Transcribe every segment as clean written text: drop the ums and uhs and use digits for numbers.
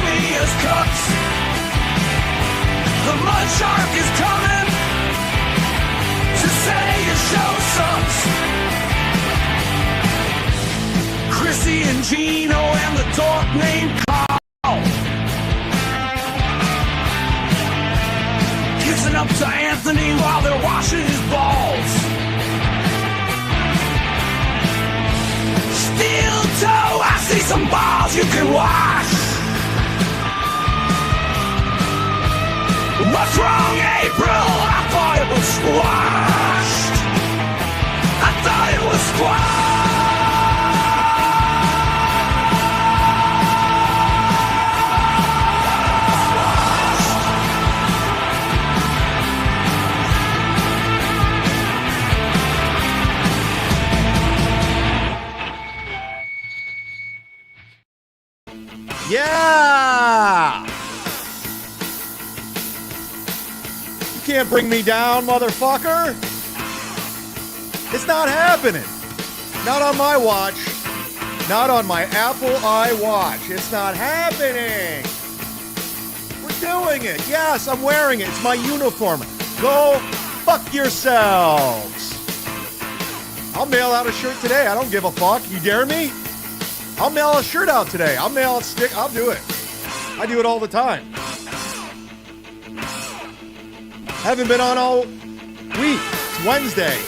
me as Cucks. The mud shark is coming to say your show sucks. Chrissy and Gino and the dork named Carl, kissing up to Anthony while they're washing his balls. Steel toe, I see some balls you can wash. What's wrong, April? I thought it was squashed. I thought it was squashed. Yeah! You can't bring me down, motherfucker! It's not happening. Not on my watch. Not on my Apple iWatch. It's not happening. We're doing it. Yes, I'm wearing it. It's my uniform. Go fuck yourselves. I'll mail out a shirt today. I don't give a fuck. You dare me? I'll mail a shirt out today. I'll mail a stick. I'll do it. I do it all the time. Haven't been on all week. It's Wednesday,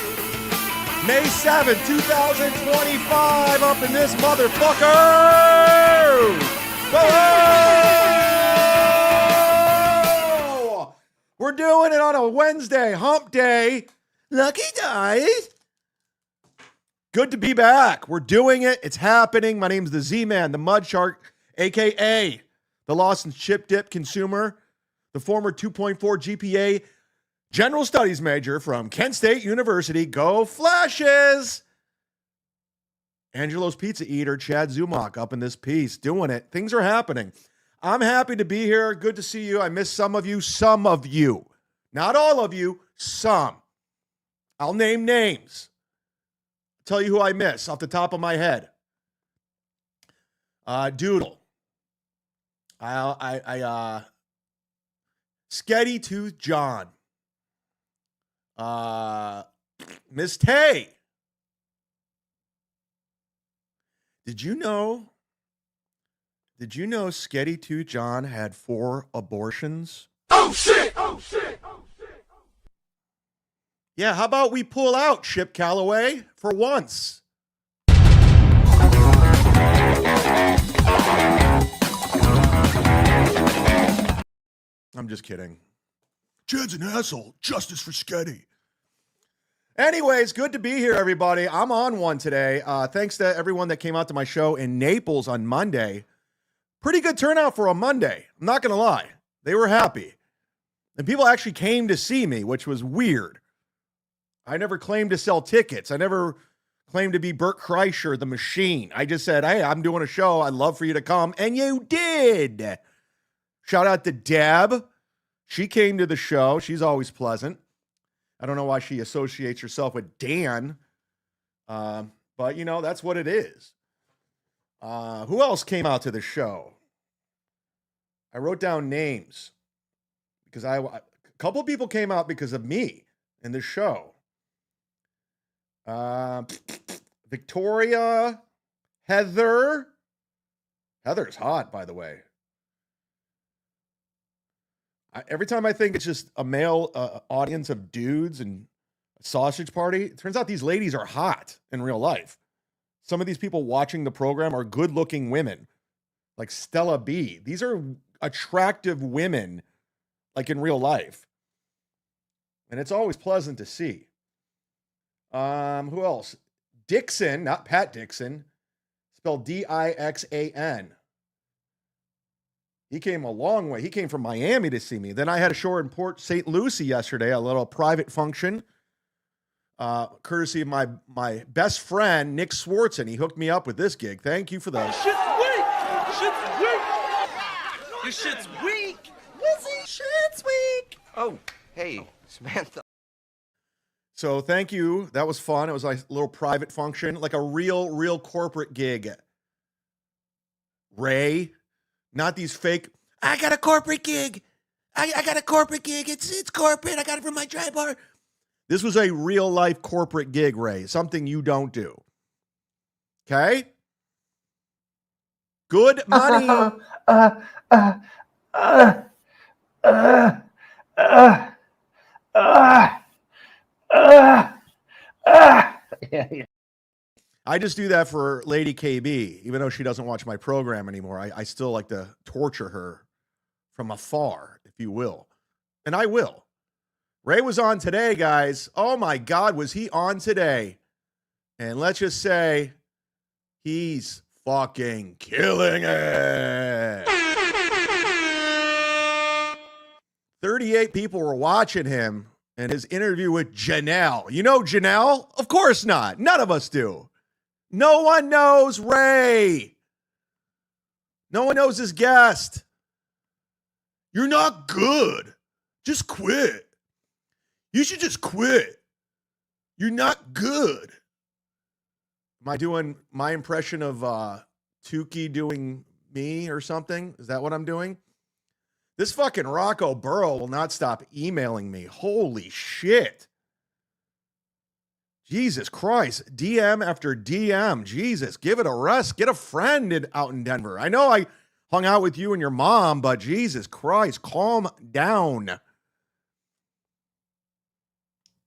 May 7th, 2025. Up in this motherfucker. Whoa! We're doing it on a Wednesday, hump day. Lucky dice. Good to be back. We're doing it. It's happening. My name's the Z-Man, the Mud Shark, a.k.a. the Lost and Chip Dip consumer, the former 2.4 GPA general studies major from Kent State University. Go Flashes! Angelo's Pizza Eater, chadzumock, up in this piece, doing it. Things are happening. I'm happy to be here. Good to see you. I miss some of you. Some of you. Not all of you. Some. I'll name names. Tell you who I miss off the top of my head. Doodle. Sketty Tooth John. Miss Tay. Did you know Sketty Tooth John had 4 abortions? Oh shit! Oh shit! Oh shit! Yeah, how about we pull out, Chip Calloway, for once? I'm just kidding. Chad's an asshole. Justice for Sketty. Anyways, good to be here, everybody. I'm on one today. Thanks to everyone that came out to my show in Naples on Monday. Pretty good turnout for a Monday. I'm not going to lie. They were happy. And people actually came to see me, which was weird. I never claimed to sell tickets. I never claimed to be Bert Kreischer, the machine. I just said, hey, I'm doing a show. I'd love for you to come. And you did. Shout out to Deb. She came to the show. She's always pleasant. I don't know why she associates herself with Dan. But, you know, that's what it is. Who else came out to the show? I wrote down names. Because a couple people came out because of me in the show. Victoria, Heather. Heather's hot, by the way. Every time I think it's just a male audience of dudes and a sausage party, it turns out these ladies are hot in real life. Some of these people watching the program are good-looking women, like Stella B. These are attractive women, like in real life. And it's always pleasant to see. Who else? Dixon, not Pat Dixon, spelled Dixan. He came a long way. He came from Miami to see me. Then I had a show in Port St. Lucie yesterday, a little private function, courtesy of my best friend, Nick Swartzen. He hooked me up with this gig. Thank you for that. Your shit's weak. Lizzie, shit's weak. Oh, hey, Samantha. So thank you. That was fun. It was like a little private function, like a real corporate gig. Ray, Not these fake, I got a corporate gig. I got a corporate gig. It's corporate. I got it from my dry bar. This was a real life corporate gig, Ray. Something you don't do. Okay? Good money. I just do that for Lady KB, even though she doesn't watch my program anymore. I still like to torture her from afar, if you will. And I will. Ray was on today, guys. Oh my God, was he on today? And let's just say he's fucking killing it. 38 people were watching him and his interview with Janelle. You know Janelle? Of course not. None of us do. No one knows Ray. No one knows his guest. You're not good. Just quit. You should just quit. You're not good. Am I doing my impression of Tukey doing me or something? Is that what I'm doing? This fucking Rocco Burrow will not stop emailing me. Holy shit. Jesus Christ. DM after DM. Jesus, give it a rest. Get a friend out in Denver. I know I hung out with you and your mom, but Jesus Christ, calm down.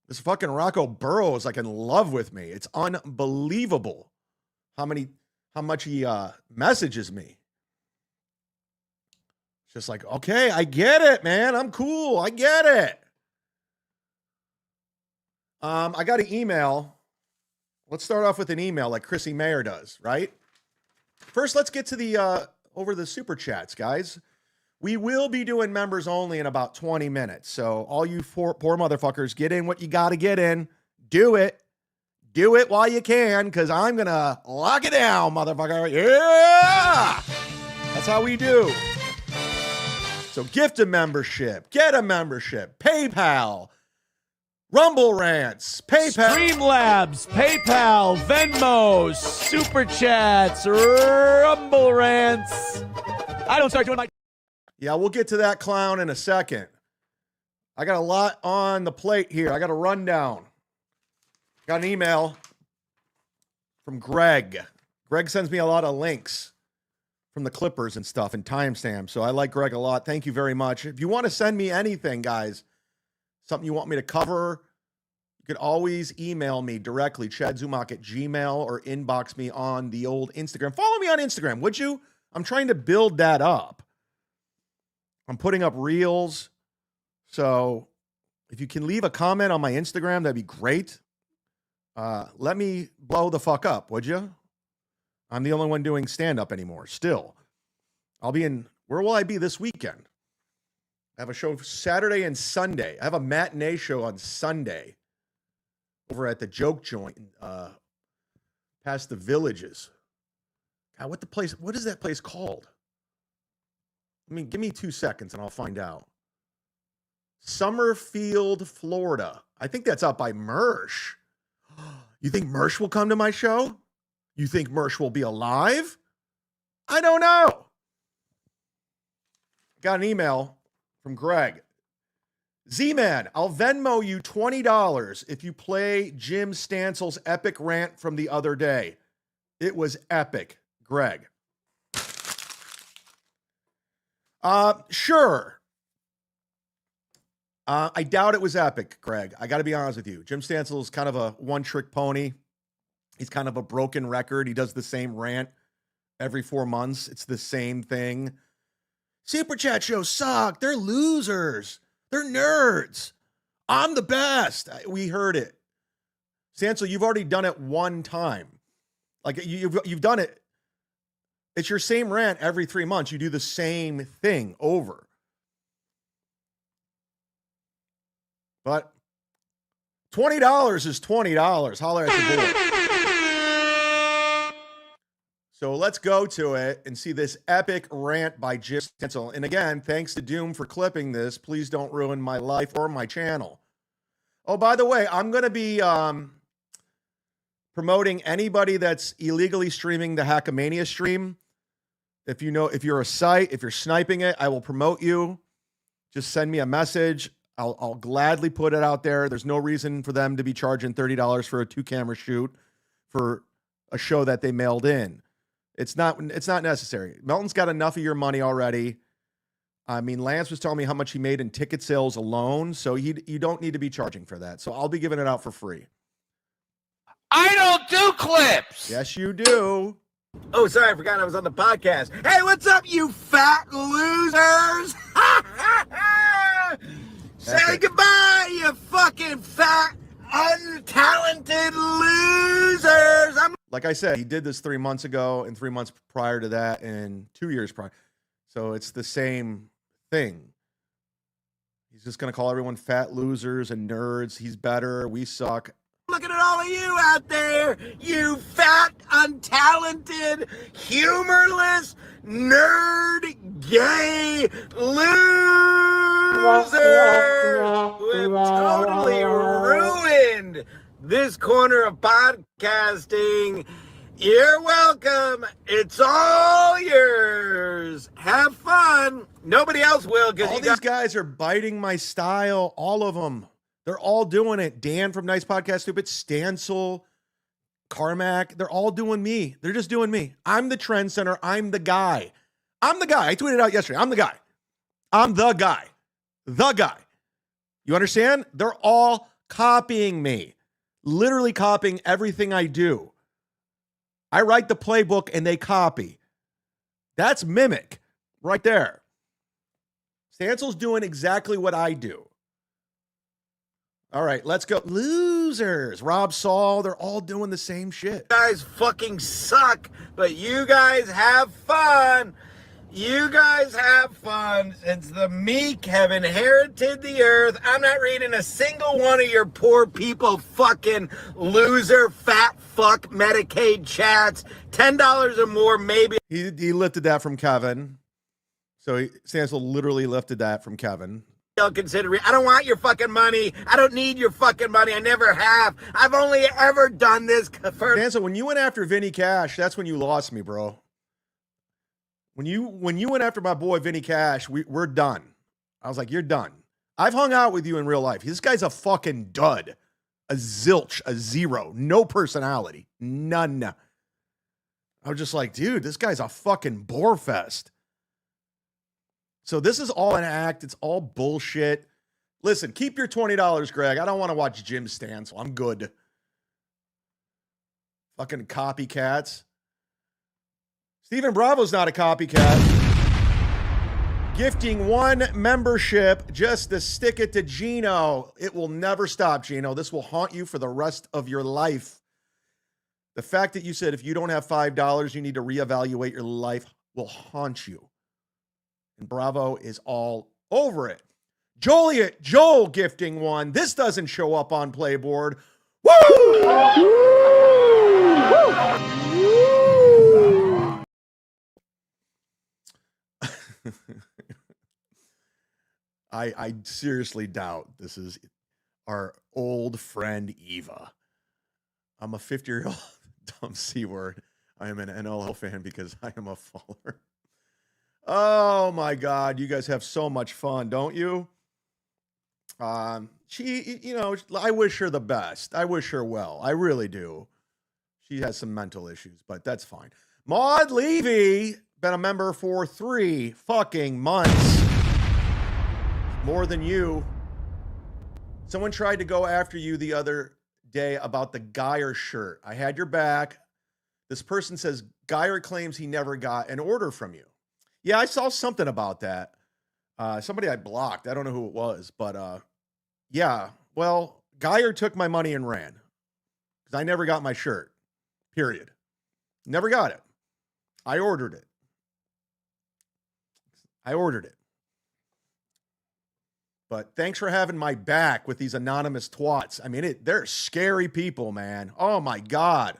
This fucking Rocco Burrow is like in love with me. It's unbelievable how much he messages me. It's just like, okay, I get it, man. I'm cool. I get it. I got an email. Let's start off with an email like Chrissy Mayer does, right? First, let's get to the over the super chats, guys. We will be doing members only in about 20 minutes. So all you poor motherfuckers, get in what you got to get in. Do it. Do it while you can, because I'm going to lock it down, motherfucker. Yeah! That's how we do. So gift a membership. Get a membership. PayPal. Rumble Rants. PayPal. Streamlabs. PayPal. Venmo. Super Chats. Rumble Rants. I don't start doing my... Yeah, we'll get to that clown in a second. I got a lot on the plate here. I got a rundown. Got an email from Greg. Greg sends me a lot of links from the Clippers and stuff and timestamps. So I like Greg a lot. Thank you very much. If you want to send me anything, guys, something you want me to cover, you could always email me directly, chadzumock@gmail, or inbox me on the old Instagram. Follow me on Instagram, would you? I'm trying to build that up. I'm putting up reels. So if you can leave a comment on my Instagram, that'd be great. Let me blow the fuck up, would you? I'm the only one doing stand-up anymore. Still. I'll be in, where will I be this weekend? I have a show Saturday and Sunday. I have a matinee show on Sunday over at the Joke Joint, past the Villages. God, what is that place called? I mean, give me 2 seconds and I'll find out. Summerfield, Florida. I think that's out by Mersh. You think Mersh will come to my show? You think Mersh will be alive? I don't know. Got an email from Greg. Z-Man, I'll Venmo you $20 if you play Jim Stansel's epic rant from the other day. It was epic, Greg. Sure. I doubt it was epic, Greg. I got to be honest with you. Jim Stansel is kind of a one-trick pony. He's kind of a broken record. He does the same rant every 4 months. It's the same thing. Super Chat shows suck. They're losers. They're nerds. I'm the best. We heard it. Stansel, you've already done it one time. Like you've done it. It's your same rant every 3 months. You do the same thing over. But $20 is $20. Holler at the board. So let's go to it and see this epic rant by Jim Stansel. And again, thanks to Doom for clipping this. Please don't ruin my life or my channel. Oh, by the way, I'm going to be promoting anybody that's illegally streaming the Hackamania stream. If you're a site, if you're sniping it, I will promote you. Just send me a message. I'll gladly put it out there. There's no reason for them to be charging $30 for a 2-camera shoot for a show that they mailed in. It's not necessary. Melton's got enough of your money already. I mean, Lance was telling me how much he made in ticket sales alone, so you don't need to be charging for that. So I'll be giving it out for free. I don't do clips. Yes, you do. Oh, sorry, I forgot I was on the podcast. Hey, what's up, you fat losers? Say goodbye, you fucking fat, untalented losers. Like I said, he did this 3 months ago and 3 months prior to that and 2 years prior. So it's the same thing. He's just going to call everyone fat losers and nerds. He's better. We suck. Looking at all of you out there, you fat, untalented, humorless, nerd, gay losers who have totally ruined this corner of podcasting. You're welcome. It's all yours. Have fun. Nobody else will. All these guys are biting my style. All of them. They're all doing it. Dan from Nice Podcast Stupid, Stancil, Carmack. They're all doing me. They're just doing me. I'm the trend center. I'm the guy. I'm the guy. I tweeted out yesterday. I'm the guy. I'm the guy. The guy. You understand? They're all copying me. Literally copying everything I do. I write the playbook and they copy. That's mimic right there. Stancil's doing exactly what I do. All right, let's go. Losers. Rob Saul, they're all doing the same shit. You guys fucking suck, but you guys have fun. You guys have fun. Since the meek have inherited the earth, I'm not reading a single one of your poor people fucking loser, fat fuck Medicaid chats. $10 or more, maybe. He lifted that from Kevin. So Stancil literally lifted that from Kevin. Consider I don't want your fucking money. I don't need your fucking money. I never have. I've only ever done this for Stancil, when you went after Vinny Cash, that's when you lost me, bro. When you went after my boy Vinny Cash, we're done. I was like, you're done. I've hung out with you in real life. This guy's a fucking dud. A zilch, a zero, no personality, none. I was just like, dude, this guy's a fucking bore fest. So this is all an act. It's all bullshit. Listen, keep your $20, Greg. I don't want to watch Jim Stancil. I'm good. Fucking copycats. Stephen Bravo's not a copycat. Gifting 1 membership just to stick it to Gino. It will never stop, Gino. This will haunt you for the rest of your life. The fact that you said if you don't have $5, you need to reevaluate your life will haunt you. And Bravo is all over it. Joel gifting 1. This doesn't show up on Playboard. Woo! I seriously doubt this is our old friend Eva. I'm a 50-year-old dumb C word. I am an NLL fan because I am a faller. Oh my God, you guys have so much fun, don't you? She, I wish her the best. I wish her well. I really do. She has some mental issues, but that's fine. Maud Levy, been a member for 3 fucking months. More than you. Someone tried to go after you the other day about the Geyer shirt. I had your back. This person says Geyer claims he never got an order from you. Yeah, I saw something about that. Somebody I blocked. I don't know who it was, but yeah. Well, Geyer took my money and ran because I never got my shirt. Period. Never got it. I ordered it. But thanks for having my back with these anonymous twats. I mean, they're scary people, man. Oh my God.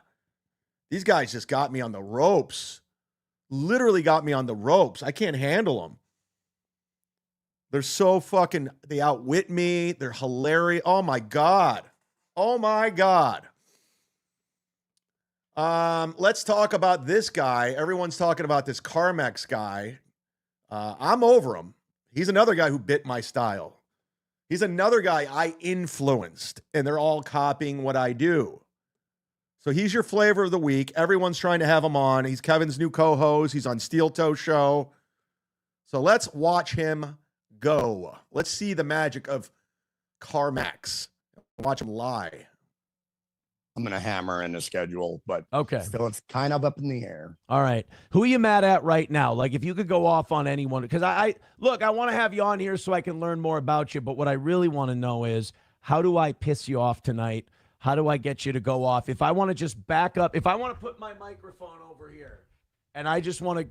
These guys just got me on the ropes. Literally got me on the ropes. I can't handle them. They're so fucking, they outwit me. They're hilarious. Oh my God. Oh my God. Let's talk about this guy. Everyone's talking about this Carmex guy. I'm over him. He's another guy who bit my style. He's another guy I influenced, and they're all copying what I do. So he's your flavor of the week. Everyone's trying to have him on. He's Kevin's new co-host. He's on Steel Toe Show. So let's watch him go. Let's see the magic of Carmex. Watch him lie. I'm going to hammer in the schedule, but Okay. still it's kind of up in the air. All right. Who are you mad at right now? Like, if you could go off on anyone, because I look, I want to have you on here so I can learn more about you. But what I really want to know is, how do I piss you off tonight? How do I get you to go off? If I want to just back up, if I want to put my microphone over here and I just want to,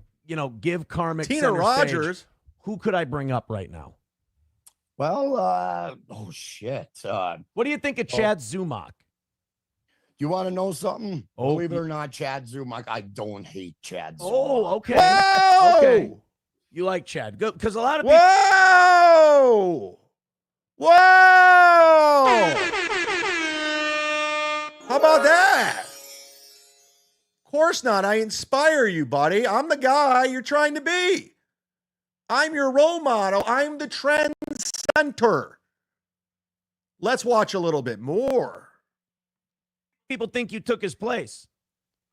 give Carmex Tina center Rogers. stage, who could I bring up right now? Well, oh shit. What do you think of chadzumock? You want to know something? Oh, Believe it or not, chadzumock, I don't hate chadzumock. Oh, okay. Whoa! Okay. You like Chad. Good, because a lot of people. Whoa! Whoa! How about that? Of course not. I inspire you, buddy. I'm the guy you're trying to be. I'm your role model. I'm the trend center. Let's watch a little bit more. People think you took his place.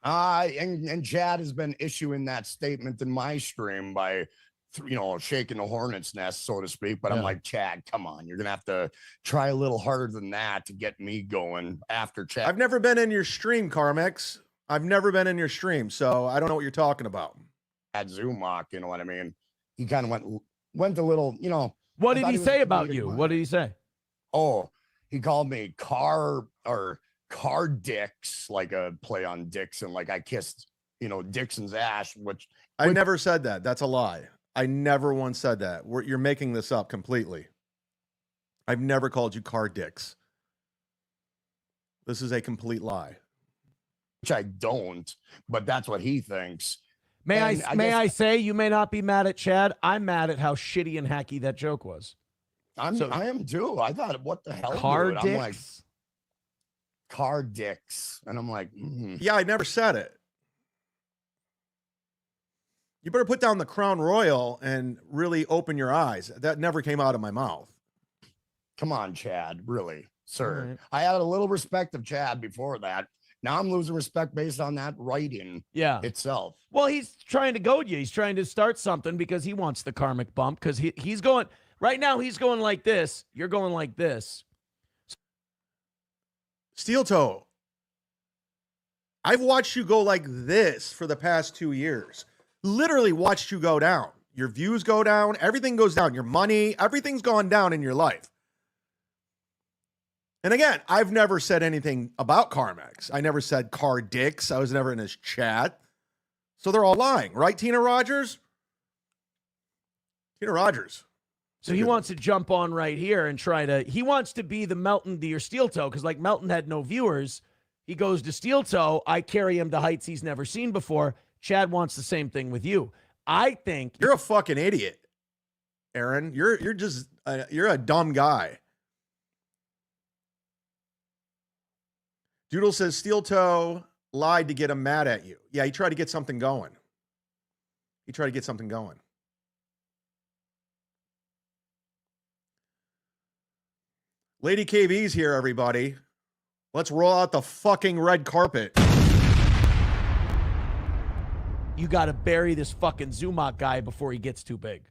And Chad has been issuing that statement in my stream by, shaking the hornet's nest, so to speak. But I'm like, Chad, come on. You're going to have to try a little harder than that to get me going after Chad. I've never been in your stream, Carmex. I've never been in your stream, so I don't know what you're talking about. chadzumock, you know what I mean? He kind of went a little, What I did thought he was say a about pretty you? good What one. did he say? Oh, he called me car dicks, like a play on Dixon, like I kissed, Dixon's ass, which I never said that. That's a lie. I never once said that. You're making this up completely. I've never called you car dicks. This is a complete lie. I don't, but that's what he thinks. May And I guess say, you may not be mad at Chad. I'm mad at how shitty and hacky that joke was. I am too. I thought, what the hell? Car dude? dicks. I'm like, car dicks. And I'm like, Yeah, I never said it. You better put down the Crown Royal and really open your eyes. That never came out of my mouth. come on, Chad, really, sir. All right. I had a little respect of Chad before that. Now I'm losing respect based on that writing Yeah. itself. Well, he's trying to goad you. He's trying to start something because he wants the karmic bump, because he's going right now. He's going like this. You're going like this. Steel Toe, I've watched you go like this for the past 2 years. Literally watched you go down. Your views go down. Everything goes down. Your money, everything's gone down in your life. And again, I've never said anything about Carmex. I never said car dicks. I was never in his chat. So they're all lying, right, Tina Rogers? Tina Rogers. So he wants to jump on right here and he wants to be the Melton to your Steel Toe, because like Melton had no viewers. He goes to Steel Toe. I carry him to heights he's never seen before. Chad wants the same thing with you. I think You're a fucking idiot, Aaron. You're just you're a dumb guy. Doodle says Steel Toe lied to get him mad at you. Yeah, he tried to get something going. Lady KV's here, everybody. Let's roll out the fucking red carpet. you got to bury this fucking Zumock guy before he gets too big.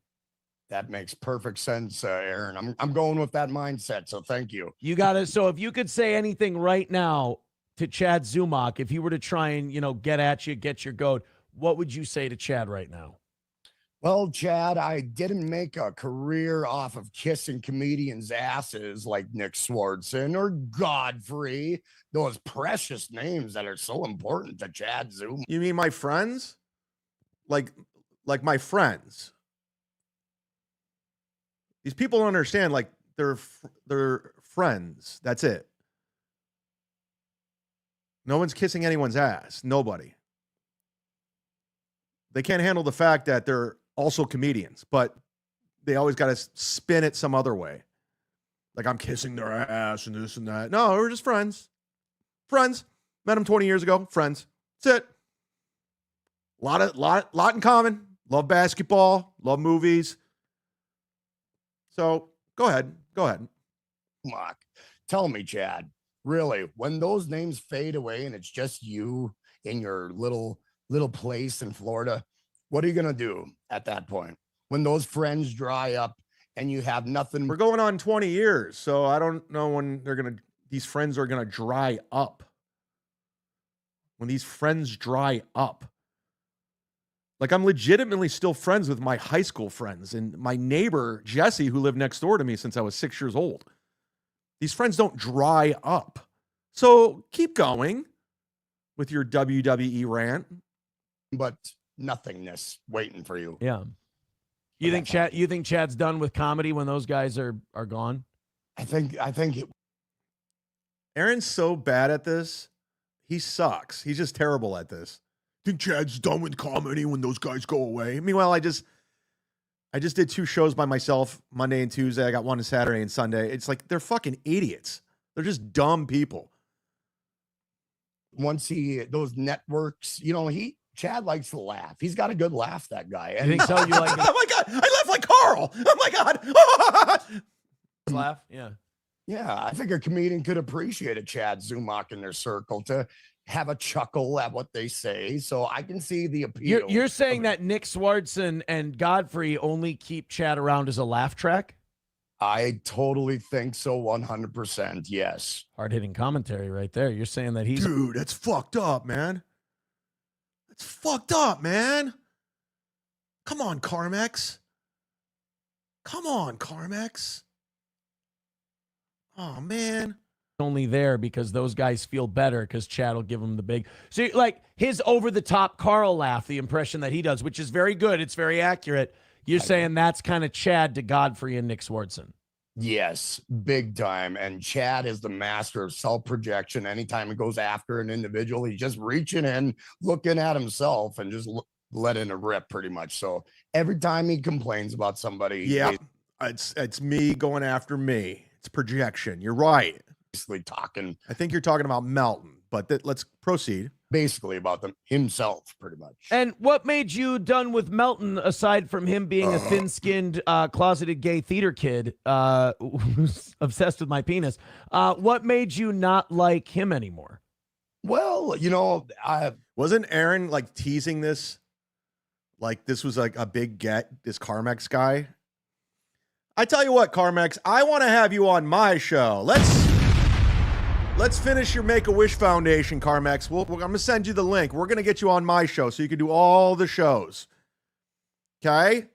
That makes perfect sense, Aaron. I'm going with that mindset, so thank you. You got to. So if you could say anything right now to chadzumock, if he were to try and, get at you, get your goat, what would you say to Chad right now? Well, Chad, I didn't make a career off of kissing comedians' asses like Nick Swartzen or Godfrey, those precious names that are so important to Chad Zoom. You mean my friends? Like my friends. These people don't understand. Like they're friends. That's it. No one's kissing anyone's ass. Nobody. They can't handle the fact that they're also comedians, but they always got to spin it some other way. Like I'm kissing their ass and this and that. No, we're just friends. Friends. Met them 20 years ago. Friends. That's it. Lot in common. Love basketball. Love movies. So go ahead. Mock. Tell me, Chad, really, when those names fade away and it's just you in your little place in Florida, what are you gonna do at that point? When those friends dry up and you have nothing. We're going on 20 years, so I don't know when these friends are gonna dry up. When these friends dry up. Like, I'm legitimately still friends with my high school friends and my neighbor, Jesse, who lived next door to me since I was 6 years old. These friends don't dry up. So keep going with your WWE rant. But nothingness waiting for you. Yeah. You think Chad's done with comedy when those guys are gone? I think Aaron's so bad at this. He sucks. He's just terrible at this. Think Chad's done with comedy when those guys go away? Meanwhile, I just did 2 shows by myself, Monday and Tuesday. I got one on Saturday and Sunday. It's like they're fucking idiots. They're just dumb people. once those networks, Chad likes to laugh. He's got a good laugh, that guy. And you think so? You like oh my God. I laugh like Carl. Oh my God. laugh? Yeah. Yeah, I think a comedian could appreciate a chad-zumock in their circle to have a chuckle at what they say. So I can see the appeal. You're saying that Nick Swartzen and Godfrey only keep Chad around as a laugh track? I totally think so, 100%. Yes. Hard-hitting commentary right there. You're saying that he's... Dude, that's fucked up, man. That's fucked up, man. Come on, Carmex. Oh, man. Only there because those guys feel better because Chad will give them the big... So, like, his over-the-top Carl laugh, the impression that he does, which is very good. It's very accurate. You're saying that's kind of Chad to Godfrey and Nick Swartzen. Yes, big time. And Chad is the master of self-projection. Anytime he goes after an individual, he's just reaching in, looking at himself and just letting it rip pretty much. So every time he complains about somebody... Yeah, it's me going after me. It's projection. You're right. Basically talking. I think you're talking about Melton, but let's proceed. Basically about himself, pretty much. And what made you done with Melton, aside from him being a thin-skinned, closeted gay theater kid who's obsessed with my penis? What made you not like him anymore? Well, wasn't Aaron like teasing this? Like this was like a big get, this Carmex guy. I tell you what, Carmex, I want to have you on my show. Let's finish your Make-A-Wish Foundation, Carmex. I'm going to send you the link. We're going to get you on my show so you can do all the shows. Okay?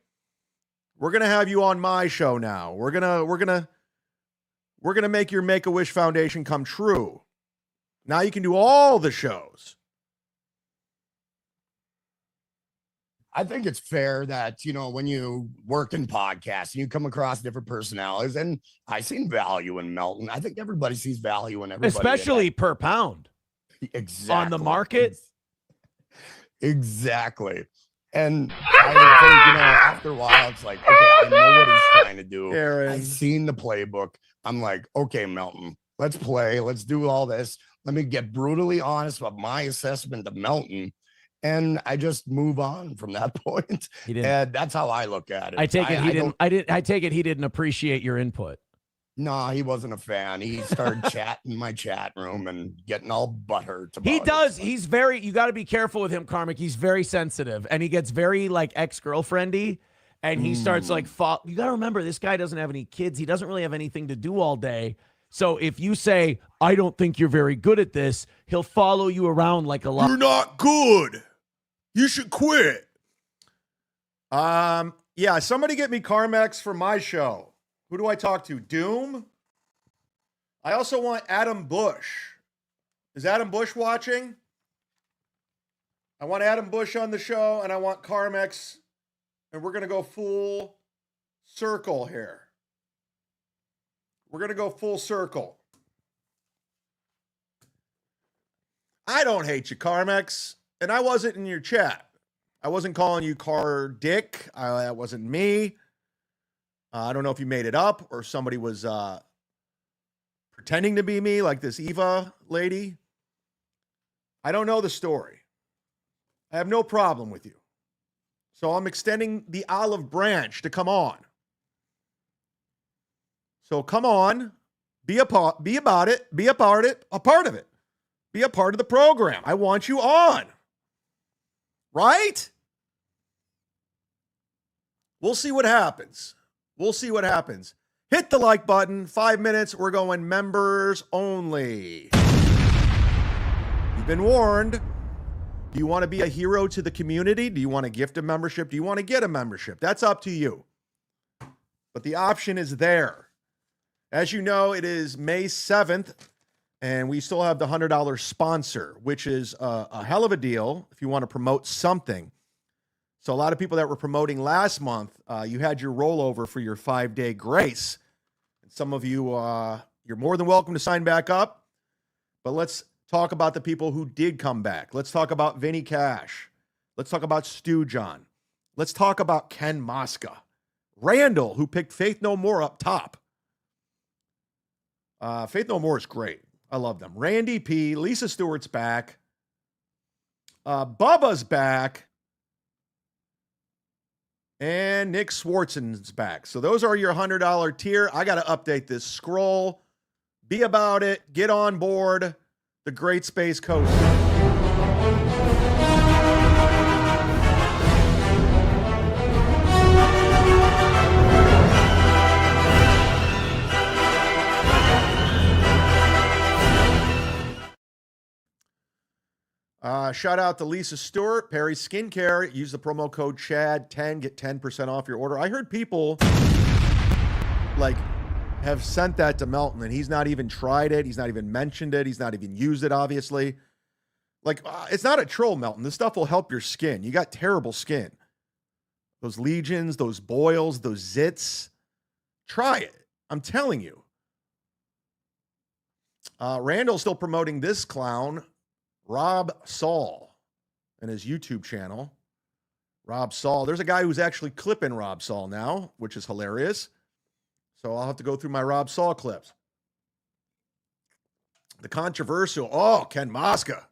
We're going to have you on my show now. We're going to make your Make-A-Wish Foundation come true. Now you can do all the shows. I think it's fair that, when you work in podcasts and you come across different personalities, and I seen value in Melton. I think everybody sees value in everybody. Especially per pound. Exactly. On the market. Exactly. And I think, after a while, it's like, okay, I know what he's trying to do. Aaron. I've seen the playbook. I'm like, okay, Melton, let's play. Let's do all this. Let me get brutally honest about my assessment of Melton. And I just move on from that point. And that's how I look at it. I take it he didn't appreciate your input. No, he wasn't a fan. He started chatting in my chat room and getting all butthurt about He does. it. He's very, you got to be careful with him, Carmick. He's very sensitive and he gets very like ex-girlfriendy and he starts like, you got to remember, this guy doesn't have any kids. He doesn't really have anything to do all day. So if you say, I don't think you're very good at this, he'll follow you around like a lot. You're not good. You should quit. Yeah, somebody get me Carmex for my show. Who do I talk to? Doom? I also want Adam Bush. Is Adam Bush watching? I want Adam Bush on the show, and I want Carmex, and we're going to go full circle here. We're going to go full circle. I don't hate you, Carmex. And I wasn't in your chat. I wasn't calling you Car Dick. That wasn't me. I don't know if you made it up or somebody was pretending to be me, like this Eva lady. I don't know the story. I have no problem with you. So I'm extending the olive branch to come on. So come on, be a part, be about it, be a part of it. Be a part of the program. I want you on. Right? We'll see what happens. We'll see what happens. Hit the like button. 5 minutes. We're going members only. You've been warned. Do you want to be a hero to the community? Do you want to gift a membership? Do you want to get a membership? That's up to you. But the option is there. As you know, it is May 7th, and we still have the $100 sponsor, which is a hell of a deal if you want to promote something. So a lot of people that were promoting last month, you had your rollover for your 5-day grace. And some of you, you're more than welcome to sign back up. But let's talk about the people who did come back. Let's talk about Vinny Cash. Let's talk about Stu John. Let's talk about Ken Mosca. Randall, who picked Faith No More up top. Faith No More is great. I love them. Randy P. Lisa Stewart's back. Bubba's back. And Nick Swartzen's back. So those are your $100 tier. I got to update this scroll. Be about it. Get on board the Great Space Coast. Shout out to Lisa Stewart, Perry Skincare. Use the promo code CHAD10, get 10% off your order. I heard people like have sent that to Melton, and he's not even tried it. He's not even mentioned it. He's not even used it, obviously. Like, it's not a troll, Melton. This stuff will help your skin. You got terrible skin. Those lesions, those boils, those zits. Try it. I'm telling you. Randall's still promoting this clown, Rob Saul, and his YouTube channel. Rob Saul. There's a guy who's actually clipping Rob Saul now, which is hilarious. So I'll have to go through my Rob Saul clips. The controversial, Ken Mosca.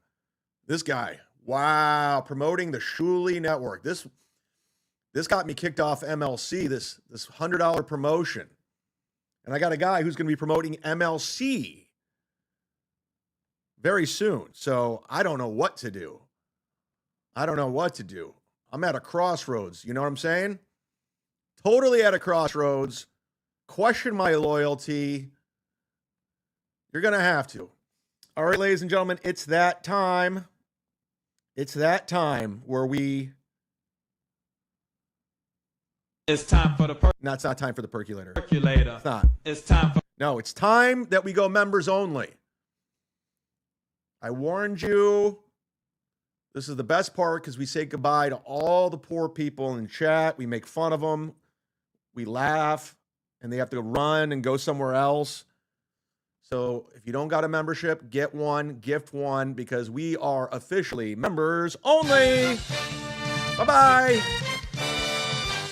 This guy. Wow. Promoting the Shuli Network. This got me kicked off MLC, this $100 promotion. And I got a guy who's going to be promoting MLC very soon. So I don't know what to do. I'm at a crossroads. You know what I'm saying? Totally at a crossroads. Question my loyalty. You're going to have to. All right, ladies and gentlemen, it's that time. It's that time where we... It's time for the No, it's not time for the percolator. percolator. It's not. It's time for... No, it's time that we go members only. I warned you. This is the best part because we say goodbye to all the poor people in chat. We make fun of them. We laugh. And they have to run and go somewhere else. So if you don't got a membership, get one, gift one, because we are officially members only. Bye-bye.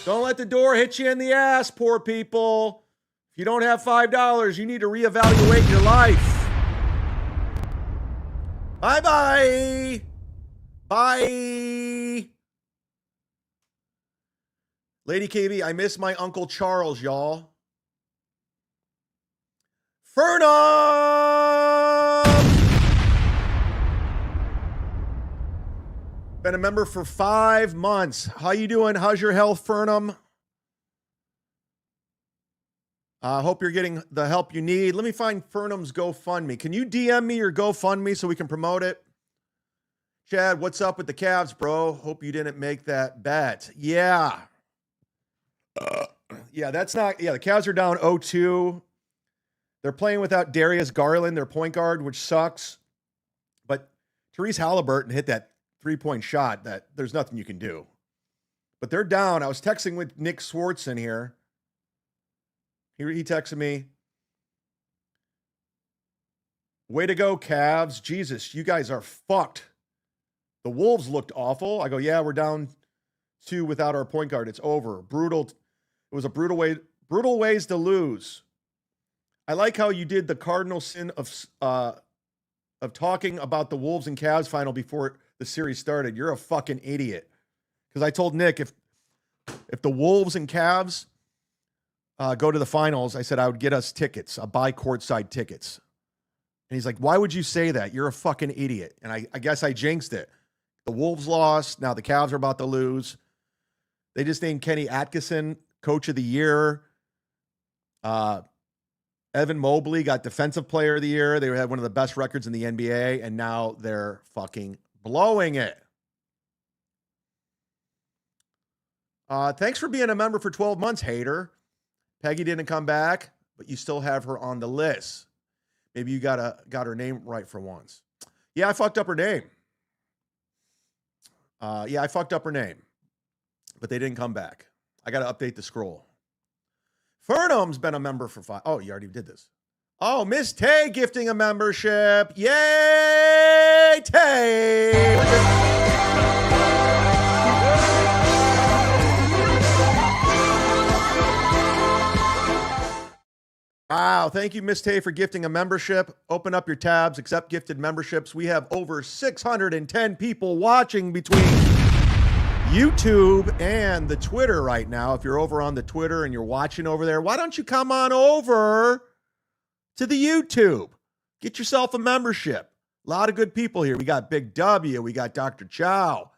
Don't let the door hit you in the ass, poor people. If you don't have $5, you need to reevaluate your life. Bye-bye. Bye. Lady KB, I miss my Uncle Charles, y'all. Fernum! Been a member for 5 months. How you doing? How's your health, Fernum? Hope you're getting the help you need. Let me find Fernum's GoFundMe. Can you DM me your GoFundMe so we can promote it? Chad, what's up with the Cavs, bro? Hope you didn't make that bet. Yeah. That's not... Yeah, the Cavs are down 0-2. They're playing without Darius Garland, their point guard, which sucks. But Therese Halliburton hit that three-point shot that there's nothing you can do. But they're down. I was texting with Nick Swartz in here. He texted me. Way to go, Cavs. Jesus, you guys are fucked. The Wolves looked awful. I go, yeah, we're down 2 without our point guard. It's over. Brutal. It was a brutal ways to lose. I like how you did the cardinal sin of talking about the Wolves and Cavs final before the series started. You're a fucking idiot. Because I told Nick if the Wolves and Cavs go to the finals, I said I would get us tickets. I'll buy courtside tickets. And he's like, why would you say that? You're a fucking idiot. And I guess I jinxed it. The Wolves lost. Now the Cavs are about to lose. They just named Kenny Atkinson Coach of the Year. Evan Mobley got Defensive Player of the Year. They had one of the best records in the NBA, and now they're fucking blowing it. Thanks for being a member for 12 months, hater. Peggy didn't come back, but you still have her on the list. Maybe you got her name right for once. Yeah, I fucked up her name. I fucked up her name, but they didn't come back. I got to update the scroll. Fernham's been a member for 5. Oh, you already did this. Oh, Miss Tay gifting a membership. Yay, Tay. Wow, thank you, Miss Tay, for gifting a membership. Open up your tabs, accept gifted memberships. We have over 610 people watching between YouTube and the Twitter right now. If you're over on the Twitter and you're watching over there, why don't you come on over to the YouTube? Get yourself a membership. A lot of good people here. We got Big W. We got Dr. Chow.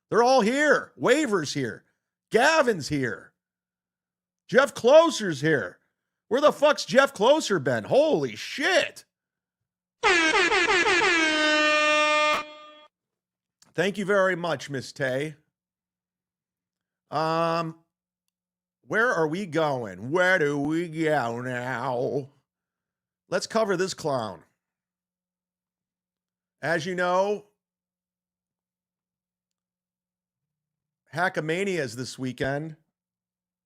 They're all here. Waver's here. Gavin's here. Jeff Closer's here. Where the fuck's Jeff Closer been? Holy shit. Thank you very much, Miss Tay. Where are we going? Where do we go now? Let's cover this clown. As you know, Hackamania is this weekend.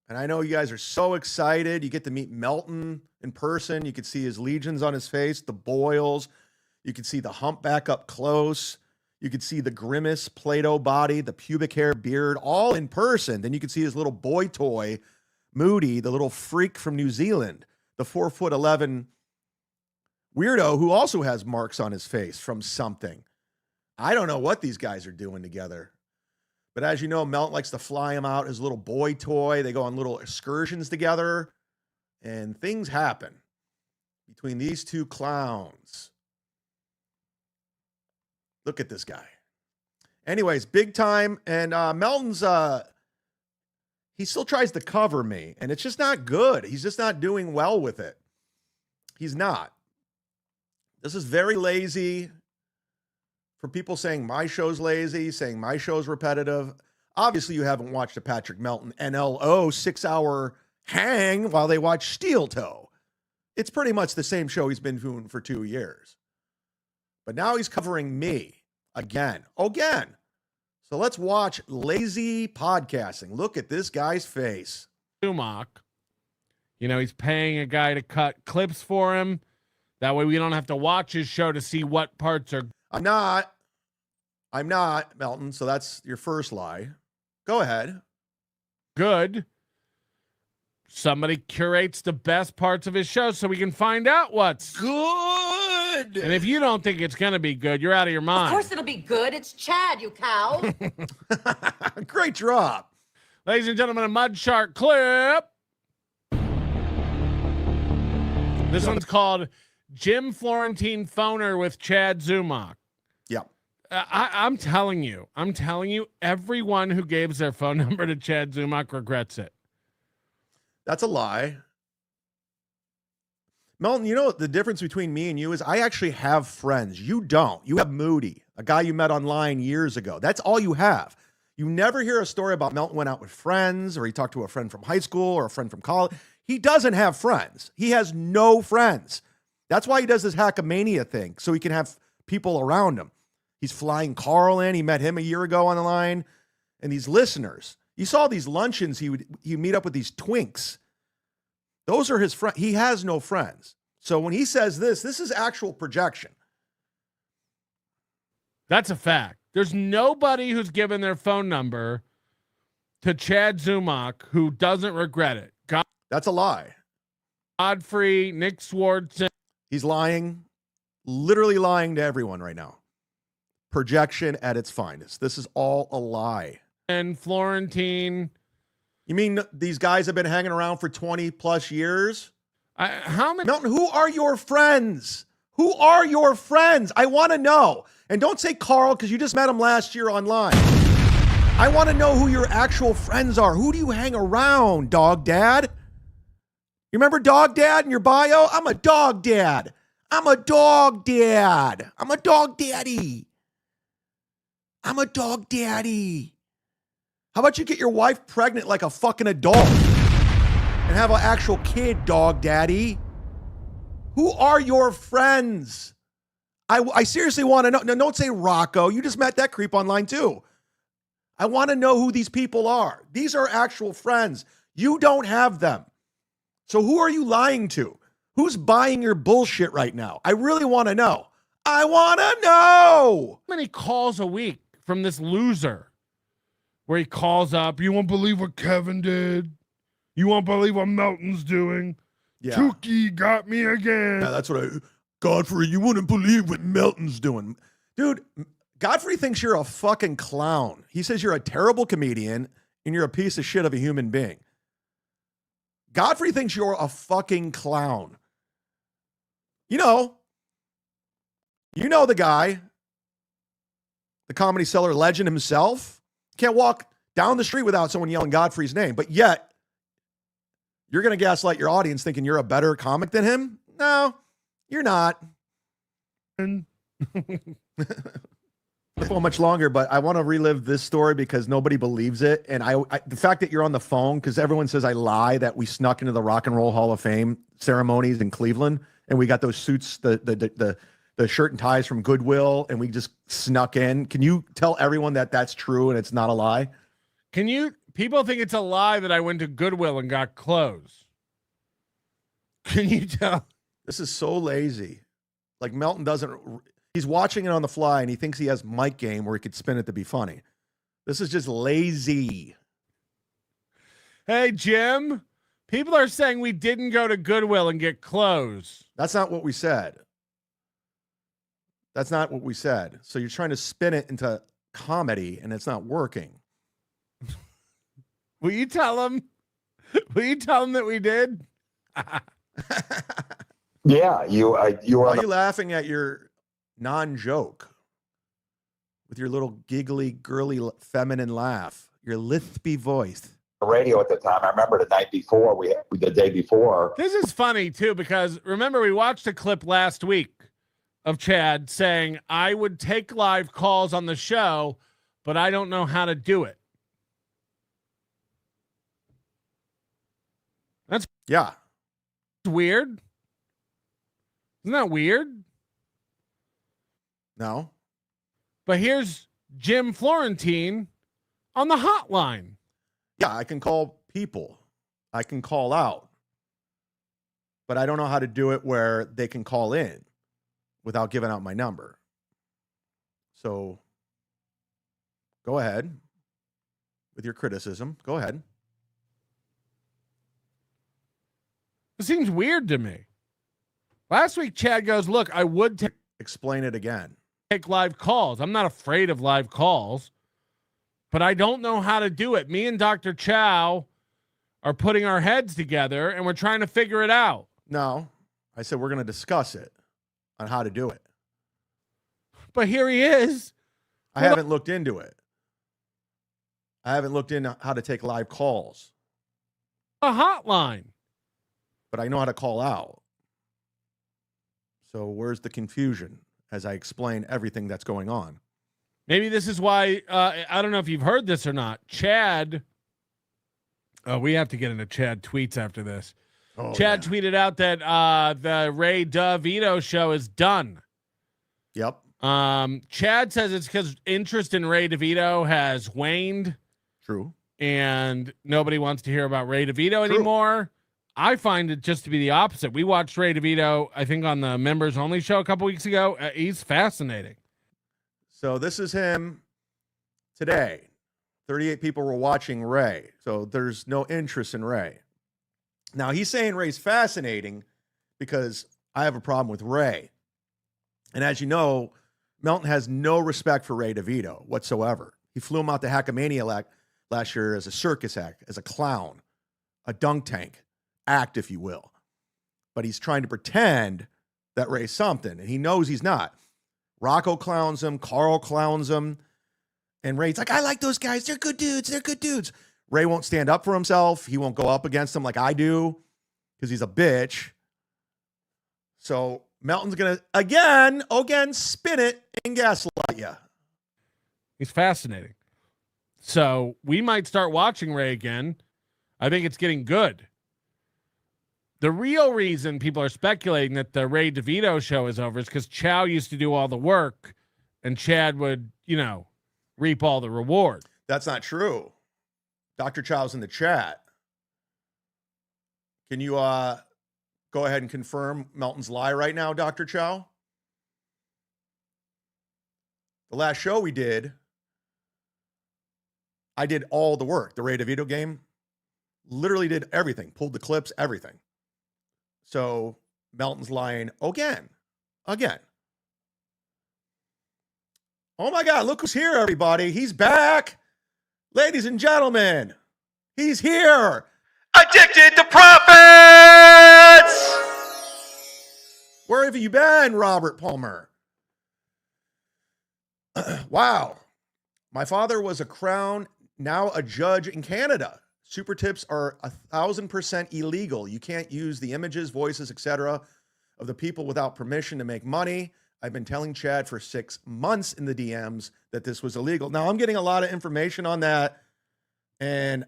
And I know you guys are so excited. You get to meet Melton in person. You can see his legions on his face, the boils. You can see the humpback up close. You can see the grimace Play-Doh body, the pubic hair beard, all in person. Then you can see his little boy toy, Moody, the little freak from New Zealand, the 4'11" weirdo who also has marks on his face from something. I don't know what these guys are doing together. But as you know, Melton likes to fly him out, his little boy toy. They go on little excursions together, and things happen between these two clowns. Look at this guy. Anyways, big time. And Melton's, he still tries to cover me, and it's just not good. He's just not doing well with it. He's not. This is very lazy. For people saying my show's lazy, saying my show's repetitive. Obviously, you haven't watched a Patrick Melton NLO 6-hour hang while they watch Steel Toe. It's pretty much the same show he's been doing for 2 years. But now he's covering me again. So let's watch lazy podcasting. Look at this guy's face. Zumock. You know, he's paying a guy to cut clips for him. That way we don't have to watch his show to see what parts are. I'm not, Melton. So that's your first lie. Go ahead. Good. Somebody curates the best parts of his show so we can find out what's Good. And if you don't think it's going to be good, you're out of your mind. Of course it'll be good. It's Chad, you cow. Great drop. Ladies and gentlemen, a Mud Shark clip. This one's called Jim Florentine Phoner with CHADZUMOCK. Yeah. I'm telling you, everyone who gave their phone number to CHADZUMOCK regrets it. That's a lie. Melton, you know what the difference between me and you is? I actually have friends. You don't. You have Moody, a guy you met online years ago. That's all you have. You never hear a story about Melton went out with friends or he talked to a friend from high school or a friend from college. He doesn't have friends. He has no friends. That's why he does this Hackamania thing, so he can have people around him. He's flying Carl in. He met him a year ago on the line. And these listeners, you saw these luncheons. He'd meet up with these twinks. Those are his friends. He has no friends. So when he says this is actual projection. That's a fact. There's nobody who's given their phone number to CHADZUMOCK who doesn't regret it. That's a lie. Godfrey, Nick Swartzen. He's lying, literally lying to everyone right now. projection at its finest. This is all a lie. And Florentine. You mean these guys have been hanging around for 20 plus years? How many? Milton, who are your friends? Who are your friends? I want to know. And don't say Carl because you just met him last year online. I want to know who your actual friends are. Who do you hang around, dog dad? You remember dog dad in your bio? I'm a dog dad. I'm a dog dad. I'm a dog daddy. I'm a dog daddy. How about you get your wife pregnant like a fucking adult and have an actual kid, dog daddy? Who are your friends? I seriously want to know. No, don't say Rocco. You just met that creep online too. I want to know who these people are. These are actual friends. You don't have them. So who are you lying to? Who's buying your bullshit right now? I really want to know. I want to know. How many calls a week from this loser where he calls up? You won't believe what Kevin did. You won't believe what Melton's doing. Yeah. Tukey got me again. Yeah, that's what Godfrey, you wouldn't believe what Melton's doing. Dude, Godfrey thinks you're a fucking clown. He says you're a terrible comedian and you're a piece of shit of a human being. Godfrey thinks you're a fucking clown. You know the guy, the Comedy Cellar legend himself. Can't walk down the street without someone yelling Godfrey's name, but yet you're going to gaslight your audience thinking you're a better comic than him? No, you're not. Not much longer, but I want to relive this story because nobody believes it. And the fact that you're on the phone, because everyone says I lie, that we snuck into the Rock and Roll Hall of Fame ceremonies in Cleveland and we got those suits, the shirt and ties from Goodwill, and we just snuck in. Can you tell everyone that that's true and it's not a lie? People think it's a lie that I went to Goodwill and got clothes. Can you tell? This is so lazy. Like Melton he's watching it on the fly and he thinks he has mic game where he could spin it to be funny. This is just lazy. Hey, Jim, people are saying we didn't go to Goodwill and get clothes. That's not what we said. That's not what we said. So you're trying to spin it into comedy and it's not working. Will you tell them? Will you tell them that we did? Yeah, you Why are you laughing at your non-joke with your little giggly, girly, feminine laugh, your lispy voice? Radio at the time. I remember the night before, the day before. This is funny too, because remember we watched a clip last week of Chad saying, I would take live calls on the show, but I don't know how to do it. That's weird. Isn't that weird? No. But here's Jim Florentine on the hotline. Yeah, I can call people. I can call out. But I don't know how to do it where they can call in without giving out my number. So go ahead with your criticism. Go ahead. It seems weird to me. Last week, Chad goes, look, I would explain it again. Take live calls. I'm not afraid of live calls, but I don't know how to do it. Me and Dr. Chow are putting our heads together and we're trying to figure it out. No, I said we're going to discuss it on how to do it. But here he is. I haven't looked into it. I haven't looked into how to take live calls. A hotline. But I know how to call out. So where's the confusion as I explain everything that's going on? Maybe this is why, I don't know if you've heard this or not. Chad, we have to get into Chad tweets after this. Oh, Chad tweeted out that the Ray DeVito show is done. Yep. Chad says it's because interest in Ray DeVito has waned. True. And nobody wants to hear about Ray DeVito anymore. I find it just to be the opposite. We watched Ray DeVito, I think, on the members only show a couple weeks ago. He's fascinating. So this is him today. 38 people were watching Ray. So there's no interest in Ray. Now he's saying Ray's fascinating because I have a problem with Ray. And as you know, Melton has no respect for Ray DeVito whatsoever. He flew him out to Hackamania last year as a circus act, as a clown, a dunk tank act, if you will. But he's trying to pretend that Ray's something, and he knows he's not. Rocco clowns him, Carl clowns him, and Ray's like, I like those guys. They're good dudes. They're good dudes. Ray won't stand up for himself. He won't go up against them like I do because he's a bitch. So Melton's going to, again, spin it and gaslight you. He's fascinating. So we might start watching Ray again. I think it's getting good. The real reason people are speculating that the Ray DeVito show is over is because Chow used to do all the work and Chad would, reap all the reward. That's not true. Dr. Chow's in the chat. Can you go ahead and confirm Melton's lie right now, Dr. Chow? The last show we did, I did all the work. The Ray DeVito game, literally did everything. Pulled the clips, everything. So Melton's lying again. Oh my God, look who's here, everybody. He's back. Ladies and gentlemen, he's here. Addicted to profits! Where have you been, Robert Palmer? Wow. My father was a crown, now a judge in Canada. Super tips are 1,000% illegal. You can't use the images, voices, etc. of the people without permission to make money. I've been telling Chad for 6 months in the DMs that this was illegal. Now I'm getting a lot of information on that. And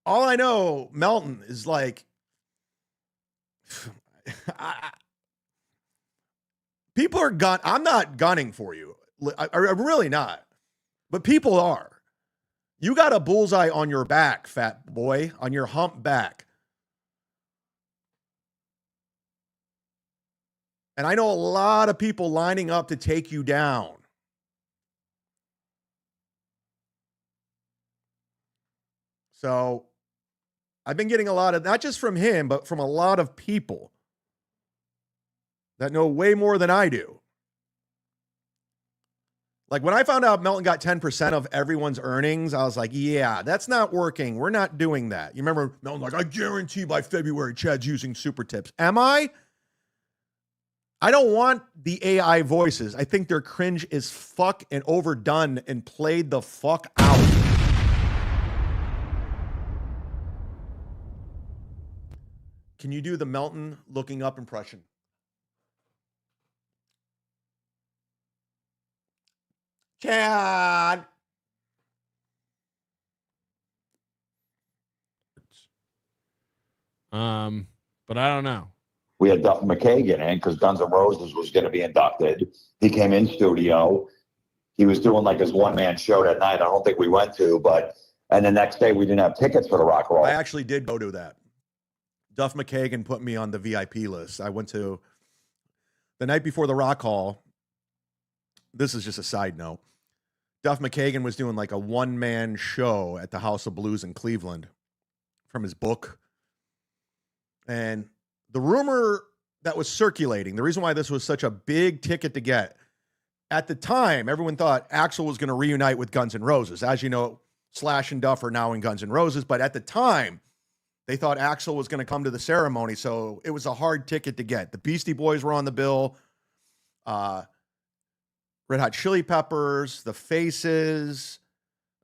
all I know, Melton, is like, people are I'm not gunning for you. I'm really not. But people are. You got a bullseye on your back, fat boy, on your hump back. And I know a lot of people lining up to take you down. So I've been getting a lot of, not just from him, but from a lot of people that know way more than I do. Like when I found out Melton got 10% of everyone's earnings, I was like, yeah, that's not working. We're not doing that. You remember Melton like, I guarantee by February, Chad's using super tips. Am I? I don't want the AI voices. I think they're cringe as fuck and overdone and played the fuck out. Can you do the Melton looking up impression? Chad. But I don't know. We had Duff McKagan in because Guns N' Roses was going to be inducted. He came in studio. He was doing like his one-man show that night. I don't think we went to, and the next day we didn't have tickets for the Rock Roll. I actually did go to that. Duff McKagan put me on the VIP list. I went to the night before the Rock Hall. This is just a side note. Duff McKagan was doing like a one-man show at the House of Blues in Cleveland from his book. And the rumor that was circulating, the reason why this was such a big ticket to get, at the time, everyone thought Axl was going to reunite with Guns N' Roses. As you know, Slash and Duff are now in Guns N' Roses, but at the time, they thought Axl was going to come to the ceremony, so it was a hard ticket to get. The Beastie Boys were on the bill. Red Hot Chili Peppers, The Faces,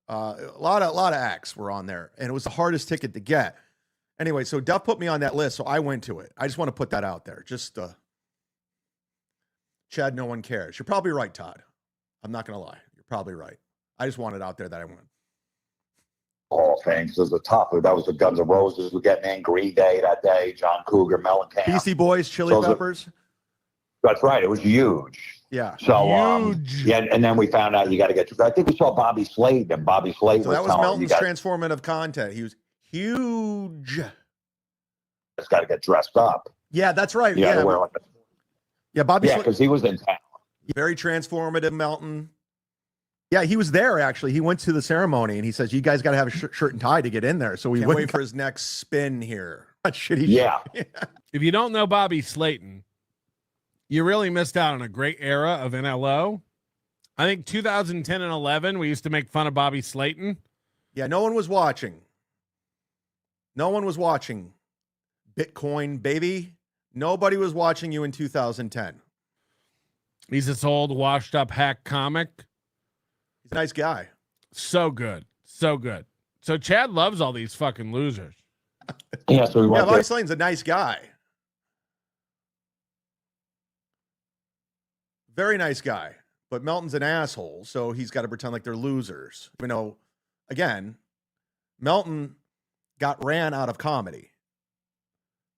a lot of acts were on there, and it was the hardest ticket to get. Anyway, so Duff put me on that list, so I went to it. I just want to put that out there. Just, Chad, no one cares. You're probably right, Todd. I'm not going to lie. You're probably right. I just want it out there that I went. All things was the top. That was the Guns N' Roses. We're getting in Green Day that day. John Cougar, Mellencamp. Beastie Boys, Chili Peppers. That's right. It was huge. Yeah. So, yeah, and then we found out you got to get. I think we saw Bobby Slade, and Bobby Slade So was that was telling Melton's you transformative content. He was huge. Just got to get dressed up. Yeah, that's right. You Yeah, gotta wear like Bobby. yeah, because he was in town. Very transformative, Melton. Yeah, he was there actually. He went to the ceremony and he says, "You guys got to have a shirt and tie to get in there." So we wait for his next spin here. Shitty. Yeah. If you don't know Bobby Slayton, You really missed out on a great era of NLO. I think 2010 and 11, we used to make fun of Bobby Slayton. Yeah, no one was watching. No one was watching. Bitcoin, baby. Nobody was watching you in 2010. He's this old, washed-up hack comic. He's a nice guy. So good. So good. So Chad loves all these fucking losers. Yeah, so we went Bobby there. Slayton's a nice guy. Very nice guy. But Melton's an asshole, so he's got to pretend like they're losers. You know, again, Melton got ran out of comedy.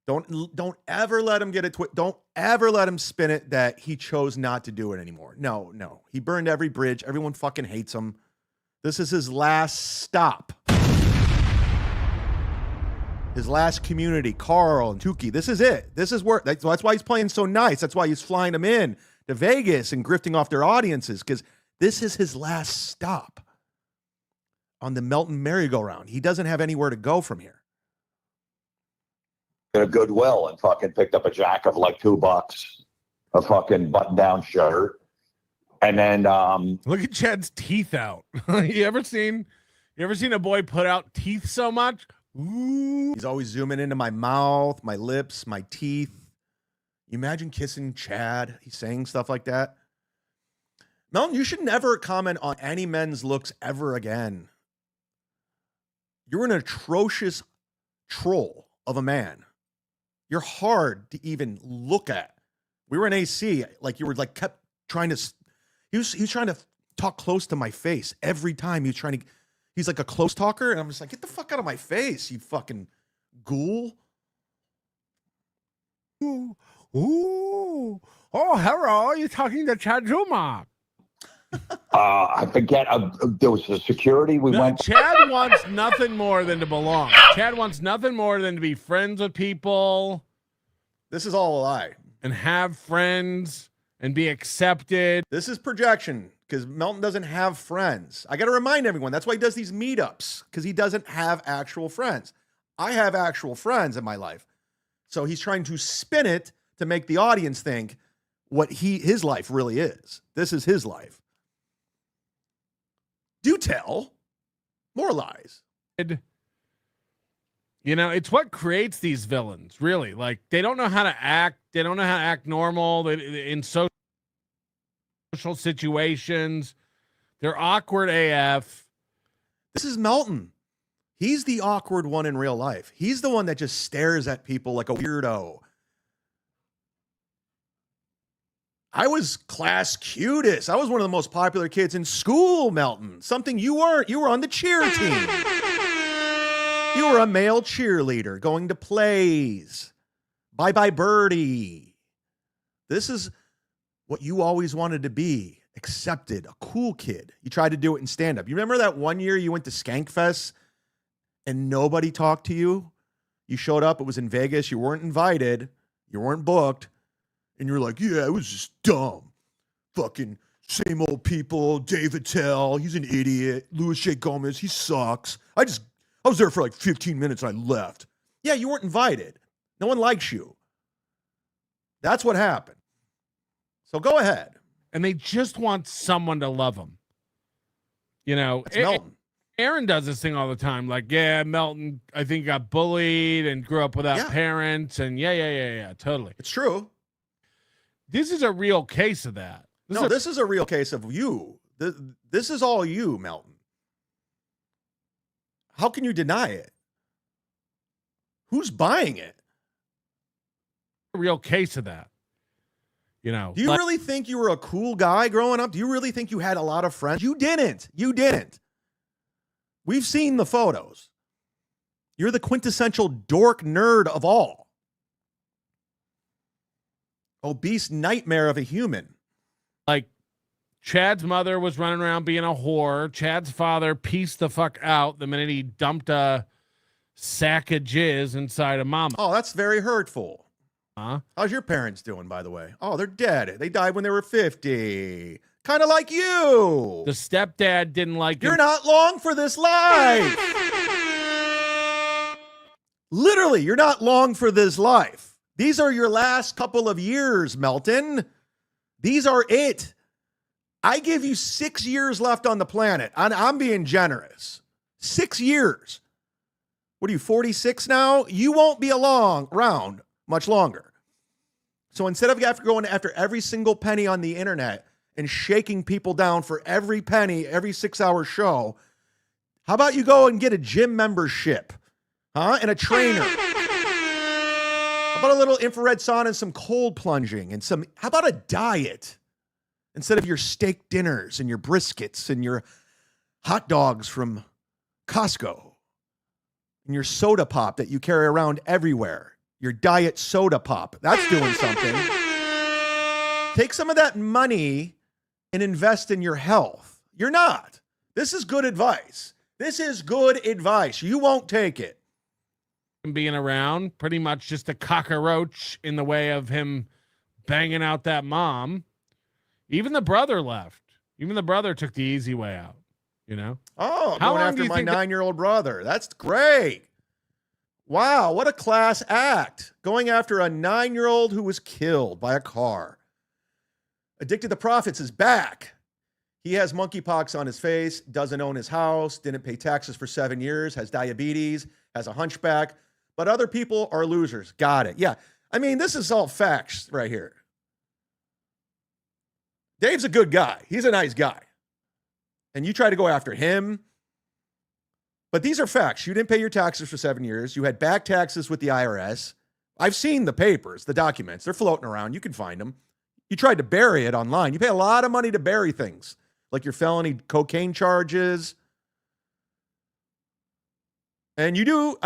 Don't ever let him get it. Don't ever let him spin it that he chose not to do it anymore. No. He burned every bridge. Everyone fucking hates him. This is his last stop. His last community, Carl and Tukey. This is it. This is where. That's why he's playing so nice. That's why he's flying them in to Vegas and grifting off their audiences, because this is his last stop on the Melton merry-go-round. He doesn't have anywhere to go from here. A Goodwill and fucking picked up a jack of like $2, a fucking button-down shirt, and then look at Chad's teeth out. You ever seen a boy put out teeth so much? Ooh. He's always zooming into my mouth, my lips, my teeth. You imagine kissing Chad? He's saying stuff like that. Melton, you should never comment on any men's looks ever again. You're an atrocious troll of a man. You're hard to even look at. We were in AC, like you were like kept trying to. He was trying to talk close to my face every time. He's like a close talker, and I'm just like, get the fuck out of my face, you fucking ghoul. Ooh. Oh, hello. You're talking to chadzumock. I forget. There was a security. Chad wants nothing more than to belong. Chad wants nothing more than to be friends with people. This is all a lie. And have friends and be accepted. This is projection, because Melton doesn't have friends. I got to remind everyone, that's why he does these meetups, because he doesn't have actual friends. I have actual friends in my life. So he's trying to spin it to make the audience think what his life really is. This is his life. Do tell. More lies. You know, it's what creates these villains, really. Like, they don't know how to act. They don't know how to act normal in social situations. They're awkward AF. This is Melton. He's the awkward one in real life. He's the one that just stares at people like a weirdo. I was class cutest. I was one of the most popular kids in school, Melton. Something you weren't. You were on the cheer team. You were a male cheerleader going to plays. Bye-bye birdie. This is what you always wanted to be. Accepted. A cool kid. You tried to do it in stand-up. You remember that one year you went to Skankfest and nobody talked to you? You showed up. It was in Vegas. You weren't invited. You weren't booked. And you're like, yeah, it was just dumb. Fucking same old people. David Tell, he's an idiot. Louis J. Gomez, he sucks. I was there for like 15 minutes and I left. Yeah, you weren't invited. No one likes you. That's what happened. So go ahead. And they just want someone to love them. You know, It's Melton. Aaron does this thing all the time. Like, yeah, Melton, I think got bullied and grew up without parents. And yeah, totally. It's true. This is a real case of that. This is a real case of you. This is all you, Melton. How can you deny it? Who's buying it? A real case of that. You know. Do you really think you were a cool guy growing up? Do you really think you had a lot of friends? You didn't. You didn't. We've seen the photos. You're the quintessential dork nerd of all. Obese nightmare of a human. Like, Chad's mother was running around being a whore. Chad's father pieced the fuck out the minute he dumped a sack of jizz inside of mama. Oh, that's very hurtful. Huh? How's your parents doing, by the way? Oh, they're dead. They died when they were 50. Kind of like you. The stepdad didn't like You're not long for this life. Literally, you're not long for this life. These are your last couple of years, Melton. These are it. I give you 6 years left on the planet. I'm being generous. 6 years. What are you, 46 now? You won't be around much longer. So instead of going after every single penny on the internet and shaking people down for every penny, every 6-hour show, how about you go and get a gym membership, and a trainer? How about a little infrared sauna and some cold plunging and how about a diet instead of your steak dinners and your briskets and your hot dogs from Costco and your soda pop that you carry around everywhere, your diet soda pop. That's doing something. Take some of that money and invest in your health. You're not. This is good advice. This is good advice. You won't take it. Being around, pretty much just a cockroach in the way of him banging out that mom. Even the brother left. Even the brother took the easy way out, Oh, how going long after do you my think 9-year-old brother. That's great. Wow, what a class act. Going after a 9-year-old who was killed by a car. Addicted to Profits is back. He has monkeypox on his face, doesn't own his house, didn't pay taxes for 7 years, has diabetes, has a hunchback, but other people are losers. Got it. Yeah. I mean, this is all facts right here. Dave's a good guy. He's a nice guy. And you try to go after him. But these are facts. You didn't pay your taxes for 7 years. You had back taxes with the IRS. I've seen the papers, the documents. They're floating around. You can find them. You tried to bury it online. You pay a lot of money to bury things, like your felony cocaine charges. And you do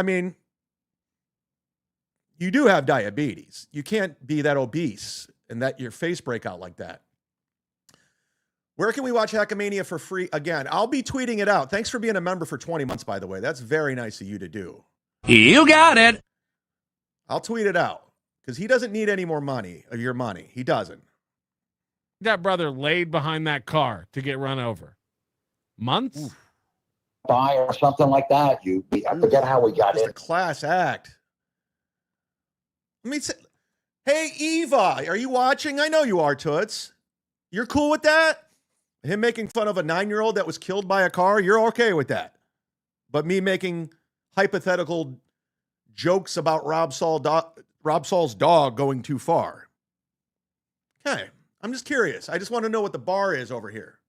have diabetes. You can't be that obese and that your face break out like that. Where can we watch Hackamania for free? Again, I'll be tweeting it out. Thanks for being a member for 20 months, by the way. That's very nice of you to do. You got it. I'll tweet it out because he doesn't need any more money, of your money. He doesn't. that brother laid behind that car to get run over? Months? Oof. By or something like that. I forget how we got Just in. a class act. Let me say, hey, Eva, are you watching? I know you are, Toots. You're cool with that? Him making fun of a 9-year-old that was killed by a car, you're okay with that. But me making hypothetical jokes about Rob Saul's dog going too far. Okay, I'm just curious. I just want to know what the bar is over here.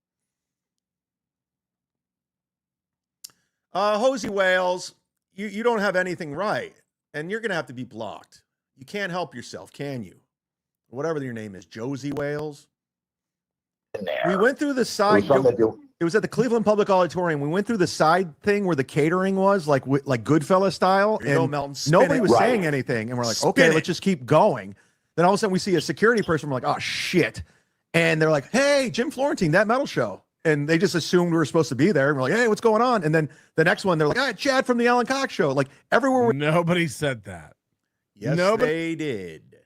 Hosey Wales, you don't have anything right, and you're going to have to be blocked. You can't help yourself, can you? Whatever your name is, Josie Wales. We went through the side. It was at the Cleveland Public Auditorium. We went through the side thing where the catering was, like Goodfella style, and nobody was saying anything. And we're like, okay, let's just keep going. Then all of a sudden we see a security person. We're like, oh shit! And they're like, hey, Jim Florentine, that metal show. And they just assumed we were supposed to be there. And we're like, hey, what's going on? And then the next one, they're like, ah, Chad from the Alan Cox show. Like everywhere. Nobody said that. Yes, they did.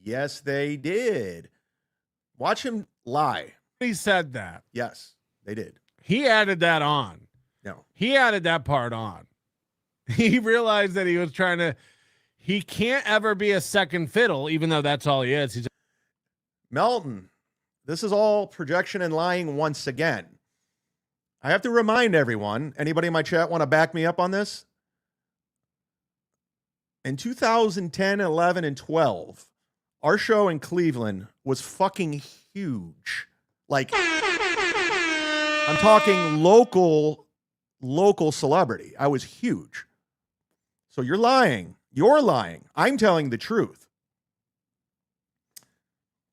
Yes, they did. Watch him lie. He said that. Yes, they did. He added that on. No. He added that part on. He realized that he can't ever be a second fiddle, even though that's all he is. He's Melton, this is all projection and lying once again. I have to remind everyone, anybody in my chat want to back me up on this? In 2010, 11, and 12, our show in Cleveland was fucking huge. Like, I'm talking local celebrity. I was huge. So you're lying. You're lying. I'm telling the truth.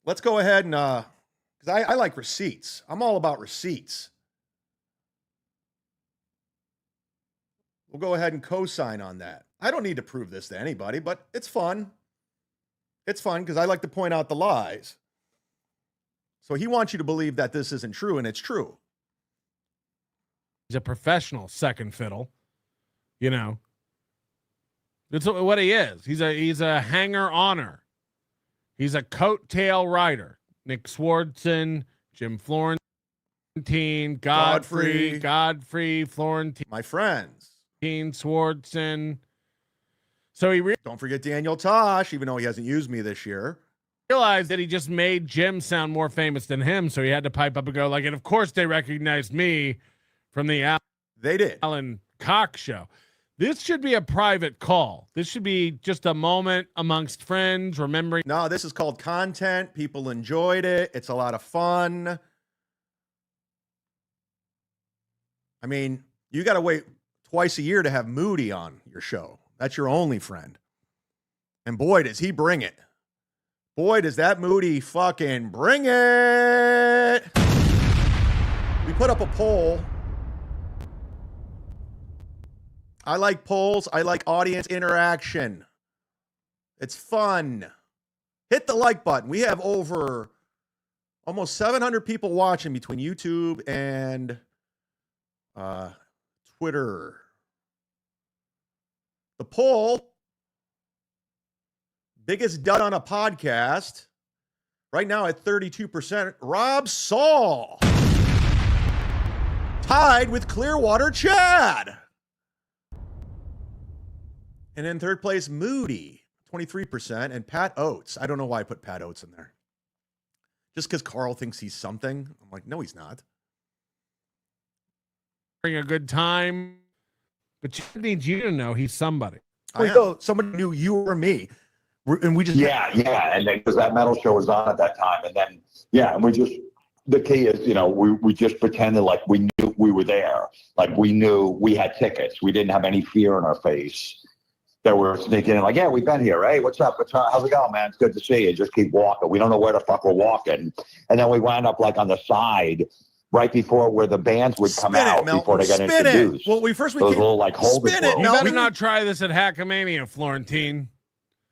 Let's go ahead and, because I like receipts. I'm all about receipts. We'll go ahead and co-sign on that. I don't need to prove this to anybody, but it's fun. It's fun because I like to point out the lies. So he wants you to believe that this isn't true, and it's true. He's a professional second fiddle. You know. That's what he is. He's a hanger-oner. He's a coattail rider. Nick Swardson, Jim Florentine, Godfrey, Florentine. My friends. Swardson. So he Don't forget Daniel Tosh, even though he hasn't used me this year. realized that he just made Jim sound more famous than him, so he had to pipe up and go like, and of course they recognized me from the They did. Alan Cox show. This should be a private call. This should be just a moment amongst friends, remembering. No, this is called content. People enjoyed it. It's a lot of fun. I mean, you got to wait twice a year to have Moody on your show. That's your only friend. And boy, does he bring it. Boy, does that Moody fucking bring it. We put up a poll. I like polls. I like audience interaction. It's fun. Hit the like button. We have over almost 700 people watching between YouTube and Twitter. The poll, biggest dud on a podcast, right now at 32%, Rob Saul. Tied with Clearwater Chad. And in third place, Moody, 23%, and Pat Oates. I don't know why I put Pat Oates in there. Just because Carl thinks he's something. I'm like, no, he's not. A good time, but Chad needs you to know he's somebody. Somebody knew you or me, and we just yeah, and then because that metal show was on at that time, and then and we just the key is we just pretended like we knew we were there, like we knew we had tickets. We didn't have any fear in our face that we were sneaking in. Like, yeah, we've been here. Hey, what's up? How's it going, man? It's good to see you. Just keep walking. We don't know where the fuck we're walking, and then we wound up like on the side. Right before where the bands would come out before they got introduced. Well, those little like hold it. You better not try this at Hackamania, Florentine.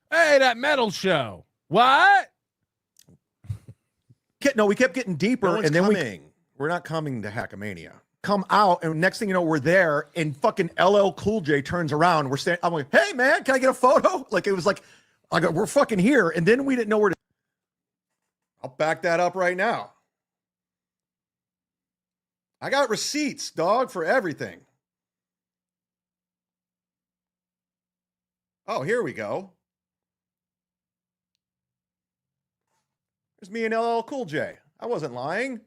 Hey, that metal show. What? No, we kept getting deeper, and then we're not coming to Hackamania. Come out, and next thing you know, we're there, and fucking LL Cool J turns around. We're standing. I'm like, hey man, can I get a photo? Like it was like, we're fucking here, and then we didn't know where to. I'll back that up right now. I got receipts, dog, for everything. Oh, here we go. There's me and LL Cool J. I wasn't lying.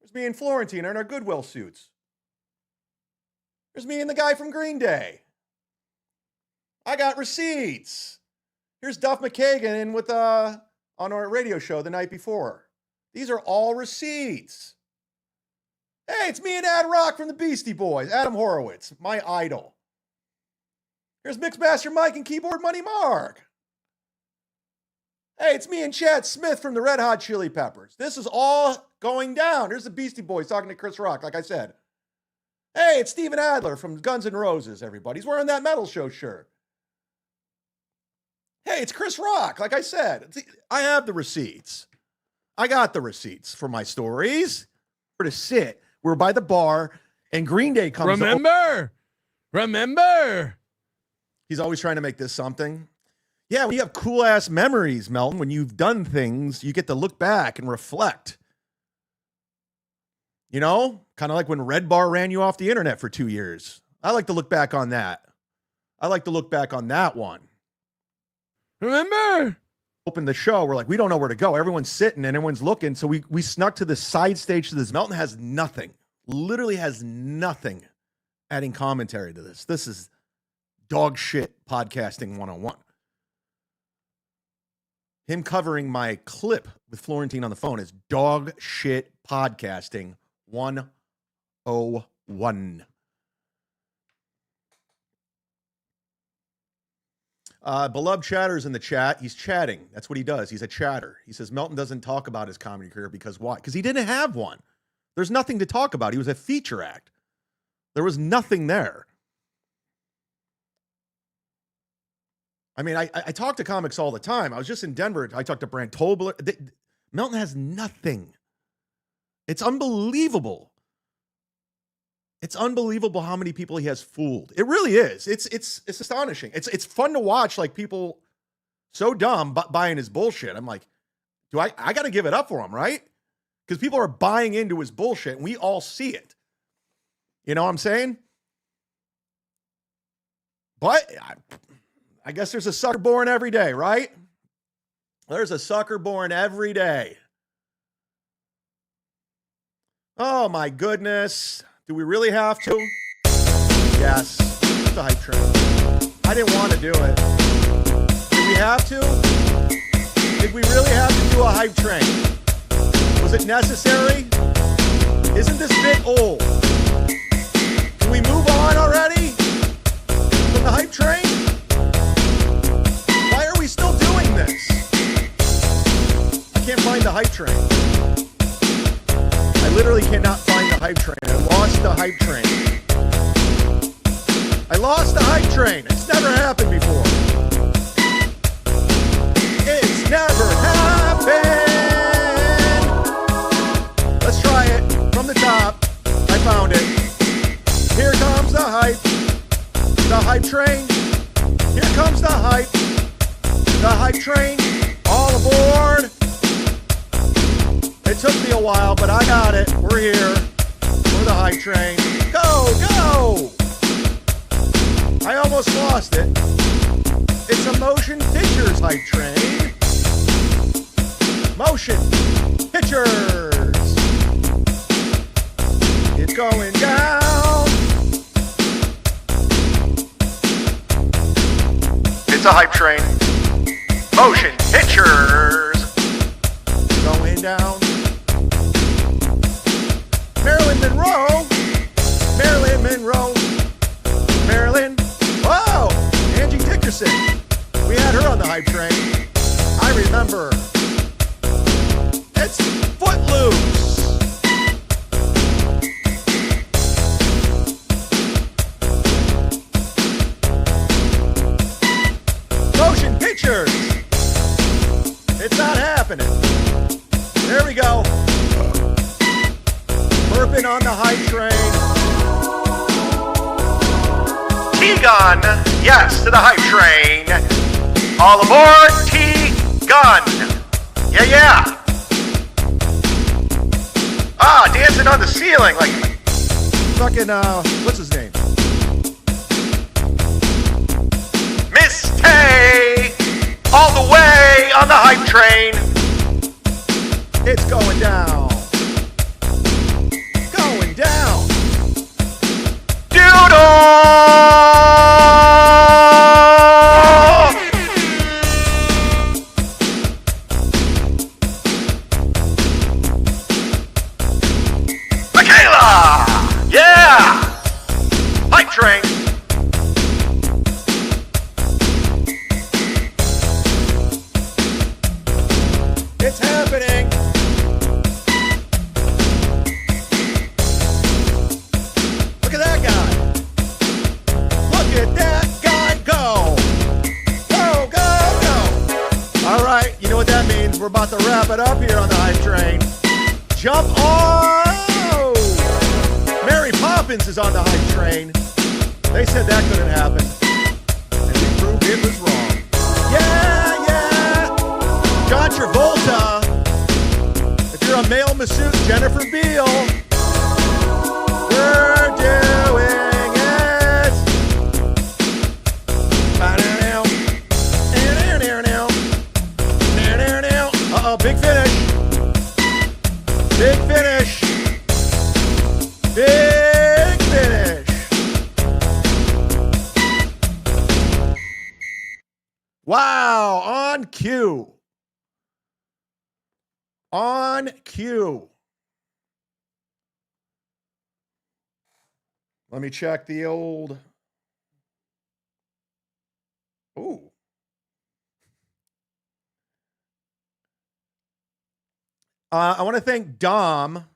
There's me and Florentine in our Goodwill suits. There's me and the guy from Green Day. I got receipts. Here's Duff McKagan with on our radio show the night before. These are all receipts. Hey, it's me and Ad Rock from the Beastie Boys. Adam Horowitz, my idol. Here's Mixmaster Mike and Keyboard Money Mark. Hey, it's me and Chad Smith from the Red Hot Chili Peppers. This is all going down. Here's the Beastie Boys talking to Chris Rock, like I said. Hey, it's Steven Adler from Guns N' Roses, everybody. He's wearing that metal show shirt. Hey, it's Chris Rock, like I said. I have the receipts. I got the receipts for my stories. We're to sit. We're by the bar, and Green Day comes. Remember. He's always trying to make this something. Yeah, we have cool ass memories, Melton. When you've done things, you get to look back and reflect. Kind of like when Red Bar ran you off the internet for 2 years. I like to look back on that. I like to look back on that one. Remember? Open the show, we're like, we don't know where to go. Everyone's sitting and everyone's looking. So we snuck to the side stage to this. Melton has nothing, literally has nothing adding commentary to this. This is dog shit podcasting 101. Him covering my clip with Florentine on the phone is dog shit podcasting 101. Beloved Chatter's in the chat. He's chatting. That's what he does. He's a chatter. He says Melton doesn't talk about his comedy career because why? Because he didn't have one. There's nothing to talk about. He was a feature act. There was nothing there. I mean, I talk to comics all the time. I was just in Denver. I talked to Brant Tobler. Melton has nothing. It's unbelievable. It's unbelievable how many people he has fooled. It really is. It's astonishing. It's fun to watch, like, people so dumb buying his bullshit. I'm like, I got to give it up for him, right? Because people are buying into his bullshit, and we all see it. You know what I'm saying? But I guess there's a sucker born every day, right? There's a sucker born every day. Oh my goodness. Do we really have to? Yes. It's a hype train. I didn't want to do it. Did we have to? Did we really have to do a hype train? Was it necessary? Isn't this bit old? Can we move on already from the hype train? Why are we still doing this? I can't find the hype train. I literally cannot find the hype train. I lost the hype train. I lost the hype train. It's never happened before. It's never happened. Let's try it from the top. I found it. Here comes the hype train. Here comes the hype train. All aboard. It took me a while, but I got it. We're here for the hype train. Go, go! I almost lost it. It's a motion pictures hype train. Motion pictures. It's going down. It's a hype train. Motion pictures. Going down. Marilyn Monroe. Marilyn Monroe. Marilyn. Whoa! Angie Dickerson. We had her on the hype train. I remember. It's Footloose. Motion pictures. It's not happening. There we go. Burping on the hype train. T-Gun. Yes, to the hype train. All aboard T-Gun. Yeah, yeah. Ah, dancing on the ceiling like fucking, what's his name? Miss Tay, all the way on the hype train. It's going down. Going down. Doodle! Michaela! Yeah! Hype train. It's happening. Look at that guy. Look at that guy go. Go, go, go. All right, you know what that means. We're about to wrap it up here on the hype train. Jump on. Oh, Mary Poppins is on the hype train. They said that couldn't happen. And we proved it was wrong. Yeah, yeah. John Travolta. If you're a male masseuse, Jennifer Beal. We're doing it. Uh-oh, big finish. Big finish. Big finish. Wow, on cue. On cue. Let me check the old. Ooh. I want to thank Dom,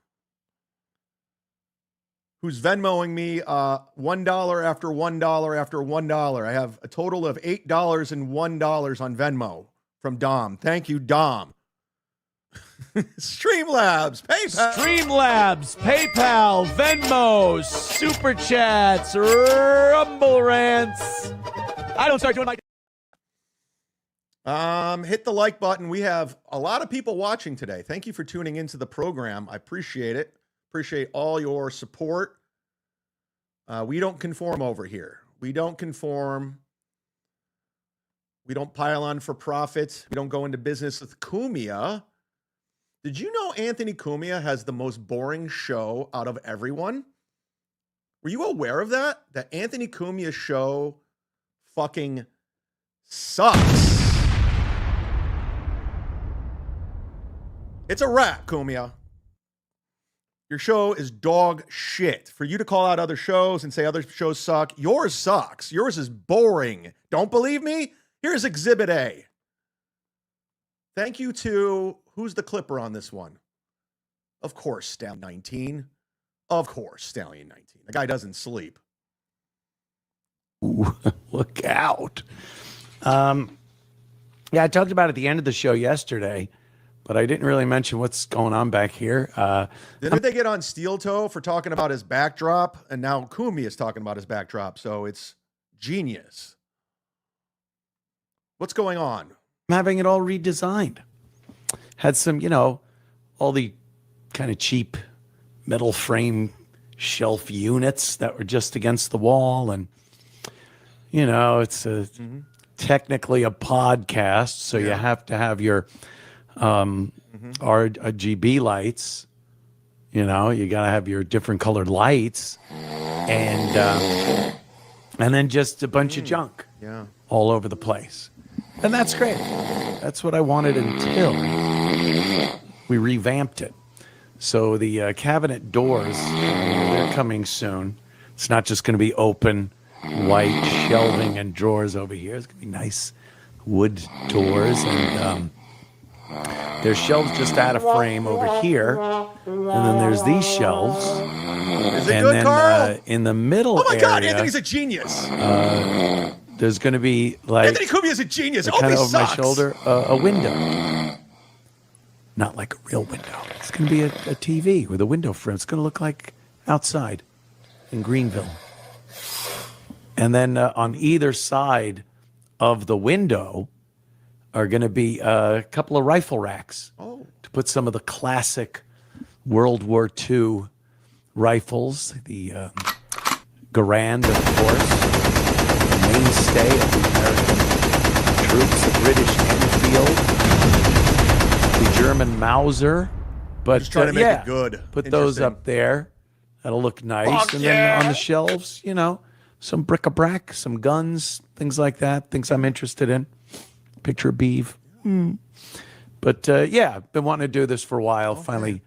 who's Venmoing me $1 after $1 after $1. I have a total of $8 and $1 on Venmo from Dom. Thank you, Dom. Streamlabs, PayPal. Streamlabs, PayPal, Venmo, Super Chats, Rumble Rants. I don't start doing my... Hit the like button. We have a lot of people watching today. Thank you for tuning into the program. I appreciate it. Appreciate all your support. We don't conform over here. We don't conform. We don't pile on for profit. We don't go into business with Cumia. Did you know Anthony Cumia has the most boring show out of everyone? Were you aware of that? That Anthony Cumia's show fucking sucks. It's a wrap, Cumia. Your show is dog shit. For you to call out other shows and say other shows suck, yours sucks. Yours is boring. Don't believe me? Here's Exhibit A. Thank you to, who's the clipper on this one? Of course, Stallion 19. Of course, Stallion 19. The guy doesn't sleep. Ooh, look out. Yeah, I talked about it at the end of the show yesterday, but I didn't really mention what's going on back here. Didn't they get on Steel Toe for talking about his backdrop? And now Kumi is talking about his backdrop. So it's genius. What's going on? I'm having it all redesigned. Had some, all the kind of cheap metal frame shelf units that were just against the wall. And, it's technically a podcast. So you have to have your RGB lights. You got to have your different colored lights. And then just a bunch of junk all over the place. And that's great. That's what I wanted until we revamped it. So the cabinet doors, they're coming soon. It's not just going to be open, white shelving and drawers over here. It's going to be nice wood doors. And there's shelves just out of frame over here. And then there's these shelves. Is it good, Carl? In the middle area. Oh, my God. Anthony's a genius. There's going to be like Anthony Cumia is a genius. kind of over my sucks. shoulder, a window. Not like a real window. It's going to be a TV with a window frame. It's going to look like outside in Greenville. And then on either side of the window are going to be a couple of rifle racks to put some of the classic World War II rifles. The Garand, of course. Mainstay of the American troops, the British Enfield, the German Mauser. But just trying to make it good. Put those up there. That'll look nice. And then on the shelves, some bric-a-brac, some guns, things like that, things I'm interested in. Picture of beef. But I've been wanting to do this for a while. Finally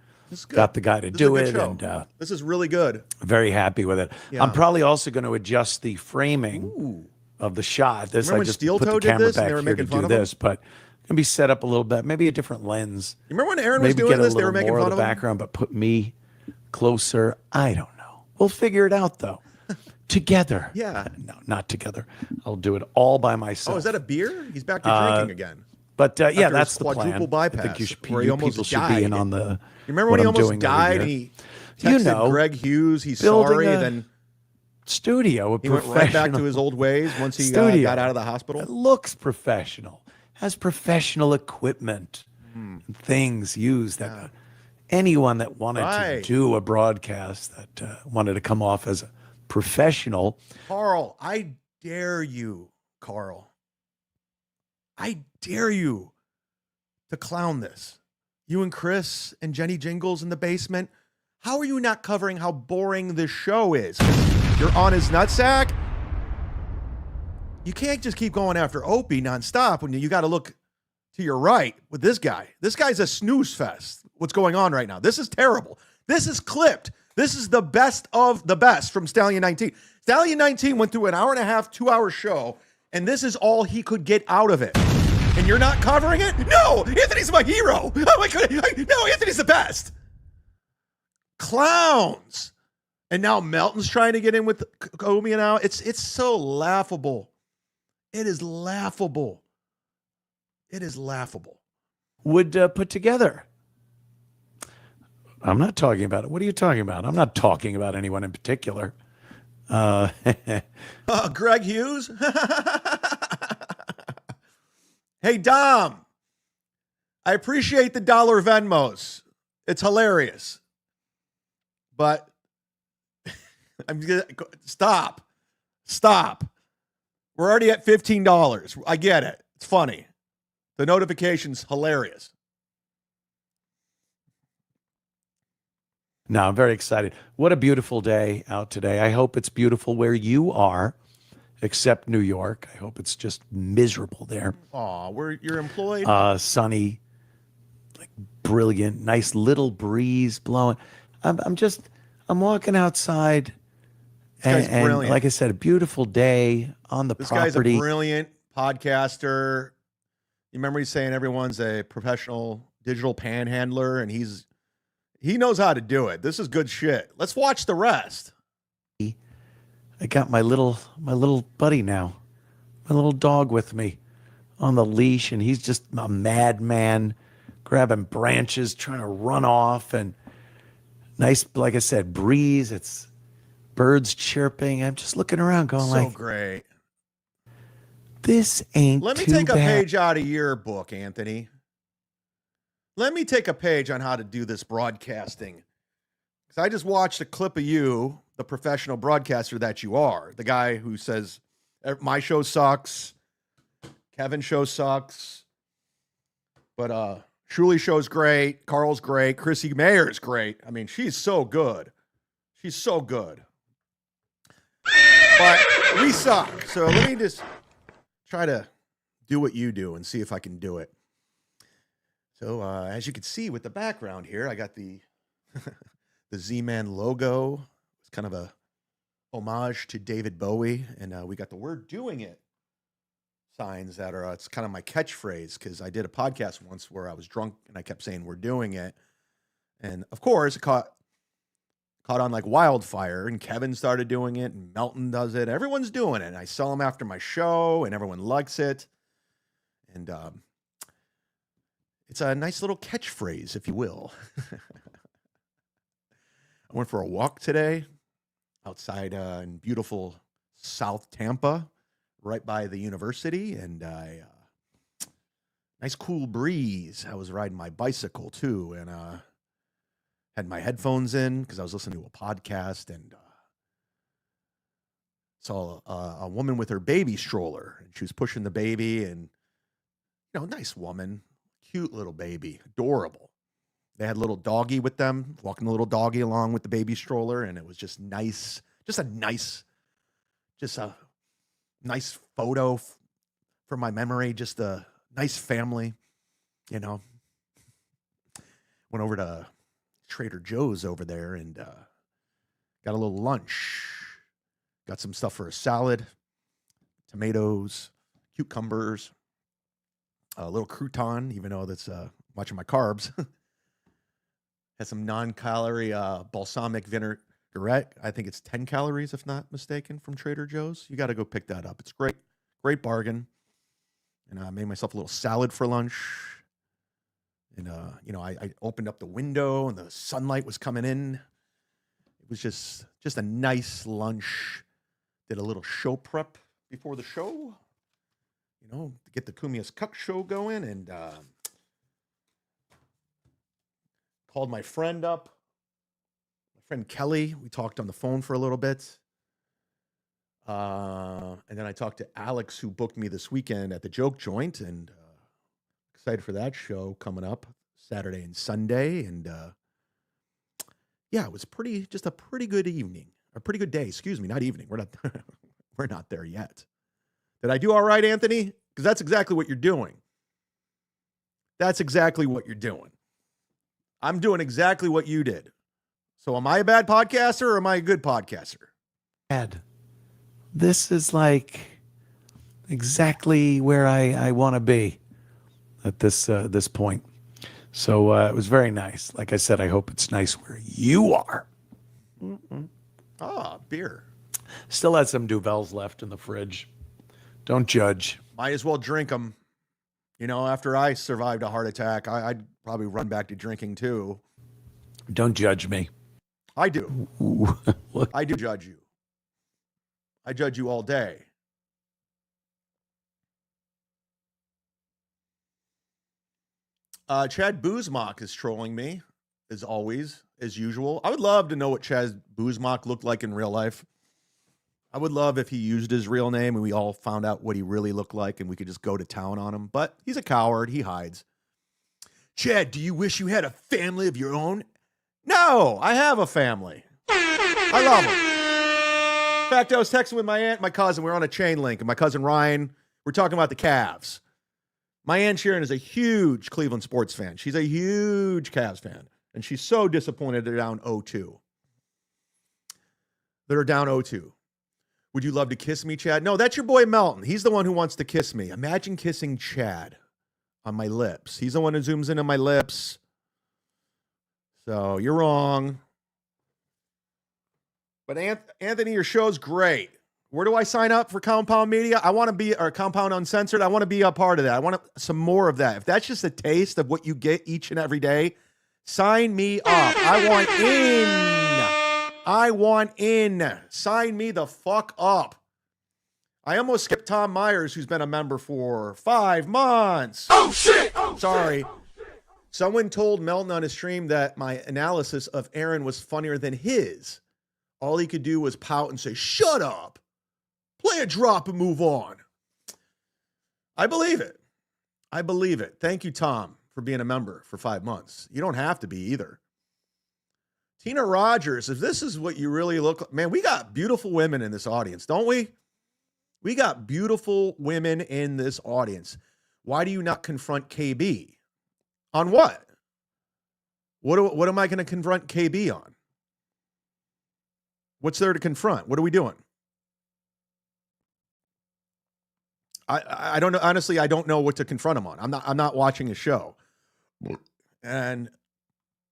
got the guy to do it. And this is really good. Very happy with it. Yeah. I'm probably also going to adjust the framing of the shot. This Remember I just when Steel put Toe the did camera this and back they were here to making fun do of him? this, but going to be set up a little bit, maybe a different lens. You remember when Aaron was Maybe doing get a this? They little were making more fun of of the him? background, but put me closer. I don't know. We'll figure it out though. Together. Yeah. No, not together. I'll do it all by myself. Oh, is that a beer? He's back to drinking again. But After his that's the plan. quadruple bypass, I think you should, where he you almost people should be in died. on the. You remember what when he I'm almost doing over died here. and he texted Greg Hughes, he's building sorry, a then studio. he went right back to his old ways once he got out of the hospital? It looks professional. Has professional equipment and things used that anyone that wanted to do a broadcast that wanted to come off as a professional. Carl, I dare you, Carl. I dare you to clown this. You and Chris and Jenny Jingles in the basement. How are you not covering how boring this show is? You're on his nutsack. You can't just keep going after Opie nonstop when you got to look to your right with this guy. This guy's a snooze fest. What's going on right now? This is terrible. This is clipped. This is the best of the best from Stallion 19. Stallion 19 went through an hour and a half, 2-hour show, and this is all he could get out of it. And you're not covering it? No, Anthony's my hero. Oh my God. No, Anthony's the best. Clowns. And now Melton's trying to get in with Comey now. It's so laughable. It is laughable. It is laughable. Would put together. I'm not talking about it. What are you talking about? I'm not talking about anyone in particular. Greg Hughes? Hey, Dom. I appreciate the $1 Venmos. It's hilarious. But I'm gonna stop. Stop. We're already at $15. I get it. It's funny. The notification's hilarious. No, I'm very excited. What a beautiful day out today. I hope it's beautiful where you are, except New York. I hope it's just miserable there. Aw, you're employed? Sunny, like brilliant, nice little breeze blowing. I'm walking outside, and like I said, a beautiful day on the property. This guy's a brilliant podcaster. You remember he's saying everyone's a professional digital panhandler, and he knows how to do it. This is good shit. Let's watch the rest. I got my little buddy now, my little dog with me on the leash, and he's just a madman, grabbing branches, trying to run off, and nice, like I said, breeze. It's birds chirping. I'm just looking around, going So great. This ain't. Let me too take a bad. page out of your book, Anthony. Let me take a page on how to do this broadcasting. Because I just watched a clip of you, the professional broadcaster that you are. The guy who says, my show sucks. Kevin's show sucks. But Shuli's show's great. Carl's great. Chrissy Mayer's great. I mean, she's so good. She's so good. But we suck. So let me just try to do what you do and see if I can do it. So as you can see with the background here, I got the the Z-Man logo. It's kind of a homage to David Bowie. And we got the "We're doing it" signs that are, it's kind of my catchphrase, because I did a podcast once where I was drunk and I kept saying "we're doing it." And of course, it caught on like wildfire, and Kevin started doing it, and Melton does it. Everyone's doing it. And I sell them after my show, and everyone likes it. And it's a nice little catchphrase, if you will. I went for a walk today outside in beautiful South Tampa, right by the university, and nice cool breeze. I was riding my bicycle too, and had my headphones in because I was listening to a podcast, and saw a woman with her baby stroller, and she was pushing the baby, and nice woman, cute little baby, adorable. They had a little doggy with them, walking the little doggy along with the baby stroller, and it was just nice, just a nice photo for my memory, just a nice family, Went over to Trader Joe's over there and got a little lunch. Got some stuff for a salad, tomatoes, cucumbers, a little crouton, even though that's watching my carbs. Had some non-calorie balsamic vinaigrette. I think it's 10 calories, if not mistaken, from Trader Joe's. You got to go pick that up. It's great. Great bargain. And I made myself a little salad for lunch. And, I opened up the window and the sunlight was coming in. It was just a nice lunch. Did a little show prep before the show, to get the Cumia'S Cucks show going, and called my friend up, my friend Kelly. We talked on the phone for a little bit. And then I talked to Alex, who booked me this weekend at the Joke Joint, and excited for that show coming up Saturday and Sunday. And it was just a pretty good evening, a pretty good day. Excuse me, not evening. We're not there yet. Did I do all right, Anthony? Because that's exactly what you're doing. That's exactly what you're doing. I'm doing exactly what you did. So am I a bad podcaster or am I a good podcaster? Bad. This is like exactly where I want to be at this point. So it was very nice. Like I said, I hope it's nice where you are. Beer. Still had some Duvels left in the fridge. Don't judge. Might as well drink them. After I survived a heart attack, I'd probably run back to drinking too. Don't judge me. I do. I do judge you. I judge you all day. chad-zumock is trolling me, as always, as usual. I would love to know what chad-zumock looked like in real life. I would love if he used his real name and we all found out what he really looked like and we could just go to town on him. But he's a coward. He hides. Chad, do you wish you had a family of your own? No, I have a family. I love them. In fact, I was texting with my aunt and my cousin. We were on a chain link, and my cousin Ryan, we're talking about the Cavs. My aunt Sharon is a huge Cleveland sports fan. She's a huge Cavs fan, and she's so disappointed they're down 0-2. They're down 0-2. Would you love to kiss me, Chad? No, that's your boy Melton. He's the one who wants to kiss me. Imagine kissing Chad on my lips. He's the one who zooms in on my lips. So you're wrong. But Anthony, your show's great. Where do I sign up for Compound Media? I want to be, or Compound Uncensored. I want to be a part of that. I want some more of that. If that's just a taste of what you get each and every day, sign me up. I want in. Sign me the fuck up. I almost skipped Tom Myers, who's been a member for 5 months. Oh, shit! Sorry. Someone told Melton on his stream that my analysis of Aaron was funnier than his. All he could do was pout and say, shut up. Play a drop and move on. I believe it. I believe it. Thank you, Tom, for being a member for 5 months. You don't have to be either. Tina Rogers, if this is what you really look like, man, we got beautiful women in this audience, don't we? We got beautiful women in this audience. Why do you not confront KB? On what? What am I going to confront KB on? What's there to confront? What are we doing? I don't know. Honestly, I don't know what to confront him on. I'm not watching a show. And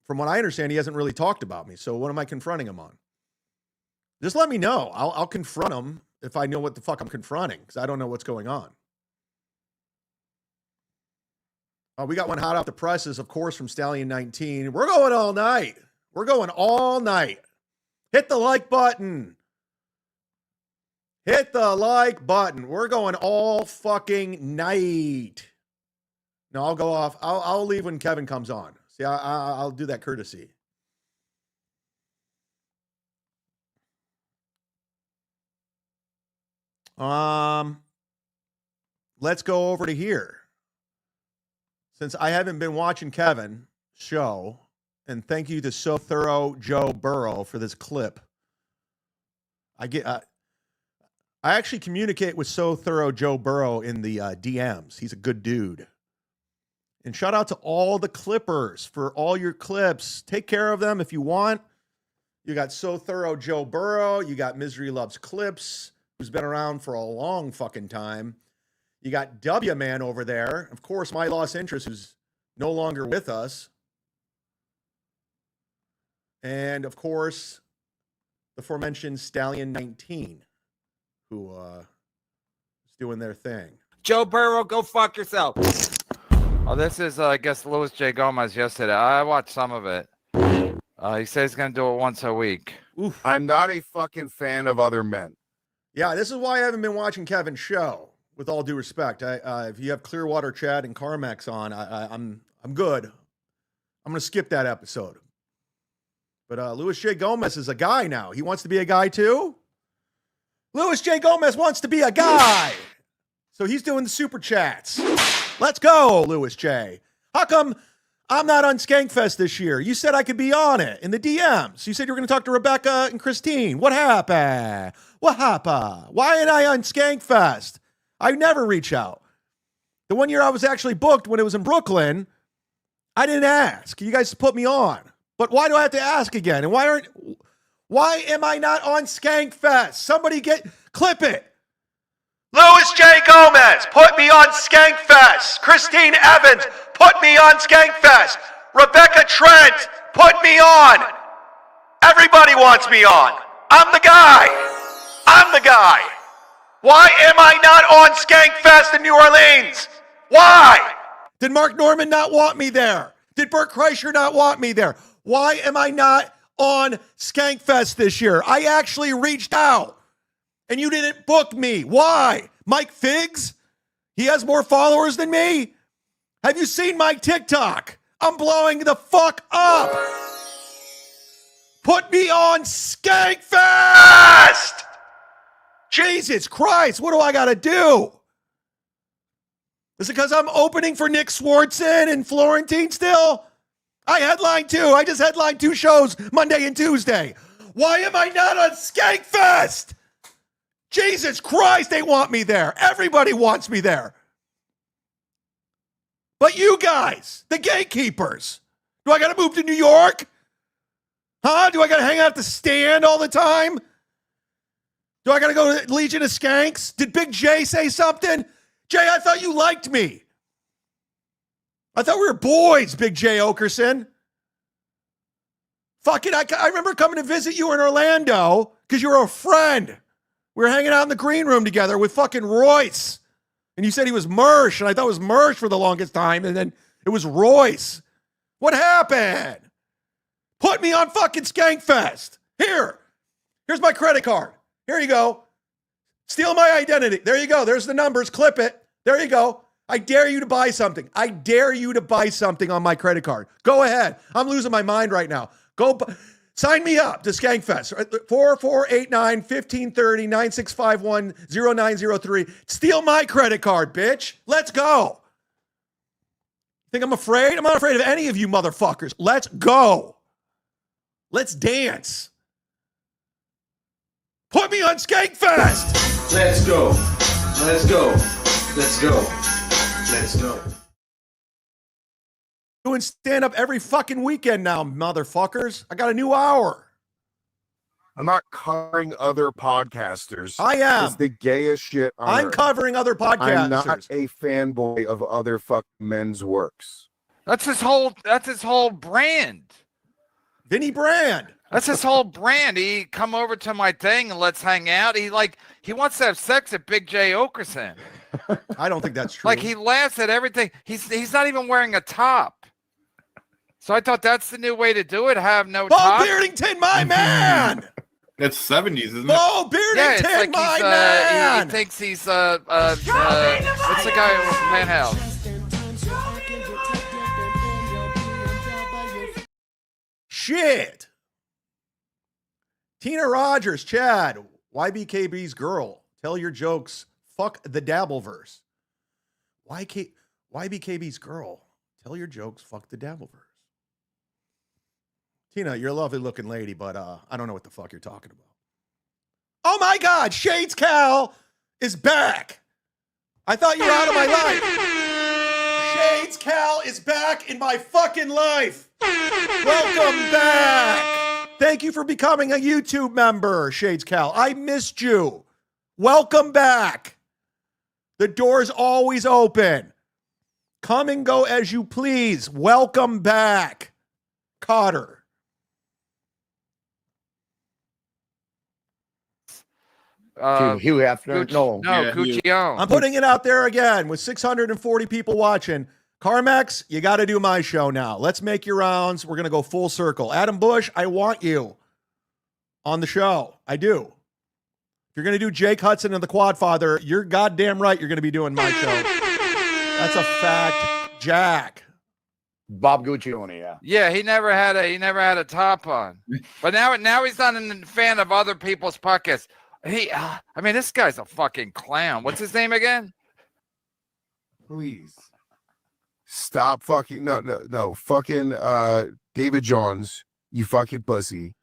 from what I understand, he hasn't really talked about me. So what am I confronting him on? Just let me know. I'll confront him if I know what the fuck I'm confronting, because I don't know what's going on. We got one hot off the presses, of course, from Stallion 19. We're going all night. We're going all night. Hit the like button. Hit the like button. We're going all fucking night. No, I'll go off. I'll leave when Kevin comes on. See, I'll do that courtesy. Let's go over to here. Since I haven't been watching Kevin's show, and thank you to So Thorough Joe Burrow for this clip. I actually communicate with So Thorough Joe Burrow in the DMs. He's a good dude. And shout out to all the clippers for all your clips. Take care of them if you want. You got So Thorough Joe Burrow. You got Misery Loves Clips, who's been around for a long fucking time. You got W Man over there. Of course, My Lost Interest, who's no longer with us. And, of course, the aforementioned Stallion 19, who is doing their thing. Joe Burrow, go fuck yourself. Oh, this is, I guess, Louis J. Gomez yesterday. I watched some of it. He says he's going to do it once a week. Oof. I'm not a fucking fan of other men. Yeah, this is why I haven't been watching Kevin's show, with all due respect. If you have Clearwater Chad and Carmax on, I'm good. I'm going to skip that episode. But Louis J. Gomez is a guy now. He wants to be a guy too? Louis J. Gomez wants to be a guy. So he's doing the super chats. Let's go, Louis J. How come I'm not on Skankfest this year? You said I could be on it in the DMs. You said you were going to talk to Rebecca and Christine. What happened? What happened? Why ain't I on Skankfest? I never reach out. The one year I was actually booked when it was in Brooklyn, I didn't ask. You guys put me on. But why do I have to ask again? And why am I not on Skankfest? Somebody clip it. Louis J. Gomez, put me on Skankfest. Christine Evans, put me on Skankfest. Rebecca Trent, put me on. Everybody wants me on. I'm the guy. I'm the guy. Why am I not on Skankfest in New Orleans? Why? Did Mark Norman not want me there? Did Bert Kreischer not want me there? Why am I not on Skankfest this year? I actually reached out, and you didn't book me. Why? Mike Figs? He has more followers than me? Have you seen my TikTok? I'm blowing the fuck up. Put me on Skankfest! Jesus Christ, what do I got to do? Is it because I'm opening for Nick Swartzen and Florentine still? I headline too. I just headlined 2 shows Monday and Tuesday. Why am I not on Skankfest? Jesus Christ, they want me there. Everybody wants me there. But you guys, the gatekeepers, do I got to move to New York? Huh? Do I got to hang out at the stand all the time? Do I got to go to Legion of Skanks? Did Big J say something? Jay, I thought you liked me. I thought we were boys, Big J Okerson. Fucking, I remember coming to visit you in Orlando because you were a friend. We were hanging out in the green room together with fucking Royce. And you said he was Mersh, and I thought it was Mersh for the longest time, and then it was Royce. What happened? Put me on fucking Skankfest. Here's my credit card. Here you go. Steal my identity. There you go. There's the numbers. Clip it. There you go. I dare you to buy something. I dare you to buy something on my credit card. Go ahead. I'm losing my mind right now. Sign me up to Skankfest. 4489-1530-9651-0903. Steal my credit card, bitch. Let's go. Think I'm afraid? I'm not afraid of any of you motherfuckers. Let's go. Let's dance. Put me on Skankfest. Let's go. Let's go. Let's go. Let's go. Doing stand-up every fucking weekend now, motherfuckers. I got a new hour. I'm not covering other podcasters. I am. It's the gayest shit on I'm earth. covering other podcasters. I'm not a fanboy of other fucking men's works. That's his whole brand. Vinny Brand. That's his whole brand. He come over to my thing and let's hang out. He wants to have sex at Big J Okerson. I don't think that's true. Like he laughs at everything. He's not even wearing a top. So I thought that's the new way to do it. Have no Bo top. Beardington, my man. It's 70s, isn't it? Bo Beardington, Yeah, it's like my he's, man. he thinks he's what's the guy with Penthouse? Shit. Tina Rogers, Chad, YBKB's girl. Tell your jokes. Fuck the Dabbleverse. YBKB's girl. Tell your jokes. Fuck the Dabbleverse. Tina, you're a lovely looking lady, but I don't know what the fuck you're talking about. Oh my God, Shades Cal is back. I thought you were out of my life. Shades Cal is back in my fucking life. Welcome back. Thank you for becoming a YouTube member, Shades Cal. I missed you. Welcome back. The door's always open. Come and go as you please. Welcome back, Cotter. Hugh Hefner. No, Yeah, Cuccia'S. I'm putting it out there again with 640 people watching. Carmex, you got to do my show now. Let's make your rounds. We're going to go full circle. Adam Bush, I want you on the show. I do. If you're going to do Jake Hudson and the Quadfather, you're goddamn right you're going to be doing my show. That's a fact, Jack. Bob Guccione, yeah. Yeah, he never had a top on. But now he's not a fan of other people's podcasts. This guy's a fucking clown. What's his name again? Please. Stop fucking no. Fucking David Johns, you fucking pussy.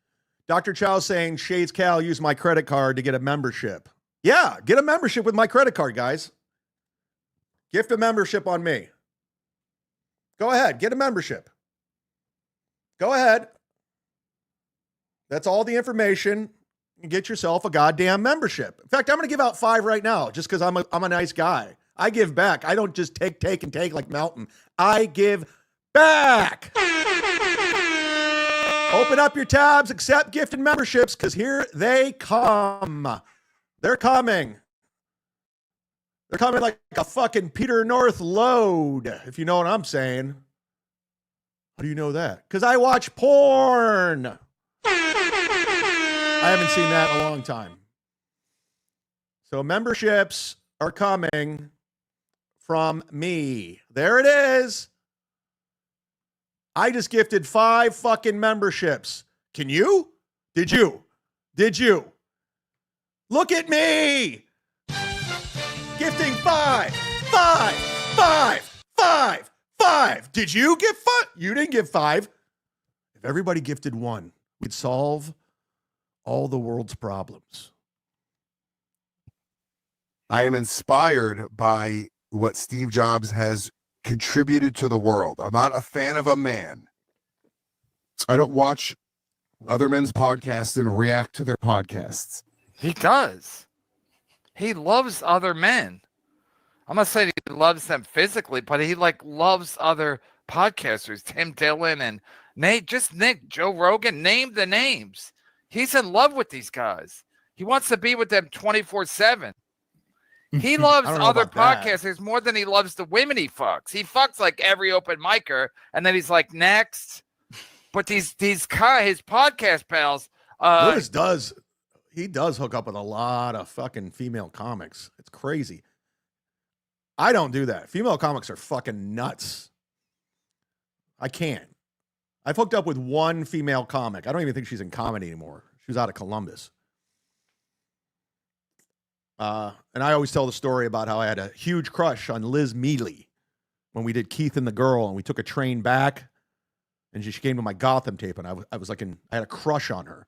Dr. Chow saying, Shades Cal, use my credit card to get a membership. Yeah, get a membership with my credit card, guys. Gift a membership on me. Go ahead, get a membership. Go ahead. That's all the information. Get yourself a goddamn membership. In fact, I'm going to give out 5 right now just because I'm a nice guy. I give back. I don't just take like Mountain. I give back. Open up your tabs, accept gift and memberships because here they come. They're coming. They're coming like a fucking Peter North load, if you know what I'm saying. How do you know that? Because I watch porn. I haven't seen that in a long time. So memberships are coming from me. There it is. I just gifted 5 fucking memberships. Can you? Did you? Look at me. Gifting 5, 5, 5, 5, 5. Did you give 5? You didn't give 5. If everybody gifted 1, we'd solve all the world's problems. I am inspired by what Steve Jobs has contributed to the world. I'm not a fan of a man. I don't watch other men's podcasts and react to their podcasts. He does. He loves other men. I'm not saying he loves them physically, but he loves other podcasters, Tim Dillon and Nick, Joe Rogan, name the names. He's in love with these guys. He wants to be with them 24/7. He loves other podcasters more than he loves the women he fucks. He fucks like every open micer, and then he's like, next. But his podcast pals. Lewis he does hook up with a lot of fucking female comics. It's crazy. I don't do that. Female comics are fucking nuts. I can't. I've hooked up with one female comic. I don't even think she's in comedy anymore. She was out of Columbus. And I always tell the story about how I had a huge crush on Liz Mealy when we did Keith and the Girl, and we took a train back, and she came to my Gotham tape, and I had a crush on her.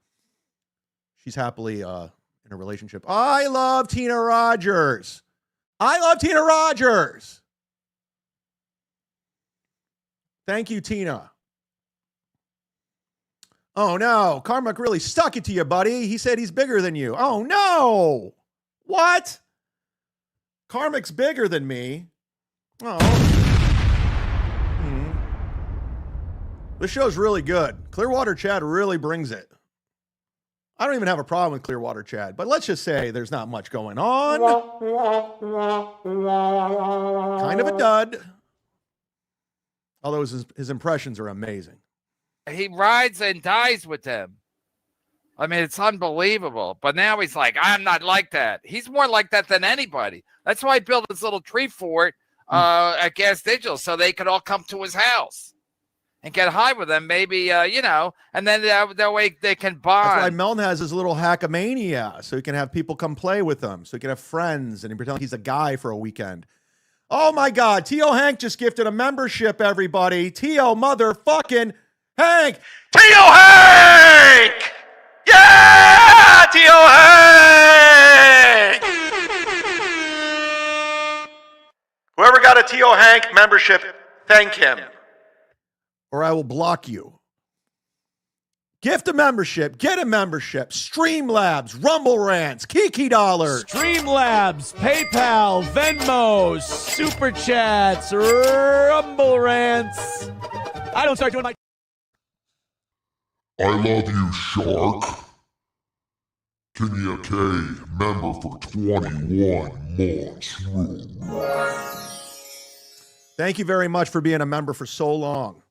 She's happily in a relationship. I love Tina Rogers. Thank you, Tina. Oh, no. Carmack really stuck it to you, buddy. He said he's bigger than you. Oh, no. What? Carmack's bigger than me. Oh. This show's really good. Clearwater Chad really brings it. I don't even have a problem with Clearwater Chad, but let's just say there's not much going on. Kind of a dud. Although his impressions are amazing. He rides and dies with them. I mean, it's unbelievable. But now he's like, I'm not like that. He's more like that than anybody. That's why he built this little tree fort at Gas Digital, so they could all come to his house and get high with him, maybe, and then that way they can bond. That's why Melton has his little Hackamania, so he can have people come play with him, so he can have friends, and he pretend like he's a guy for a weekend. Oh, my God. T.O. Hank just gifted a membership, everybody. T.O. motherfucking Hank. T.O. Hank! Yeah! T.O. Hank! Whoever got a T.O. Hank membership, thank him. Or I will block you. Gift a membership. Get a membership. Streamlabs, Rumble Rants, Kiki Dollars. Streamlabs, PayPal, Venmo, Super Chats, Rumble Rants. I don't start doing my... I love you, Shark. Cumia'S member for 21 months. Thank you very much for being a member for so long.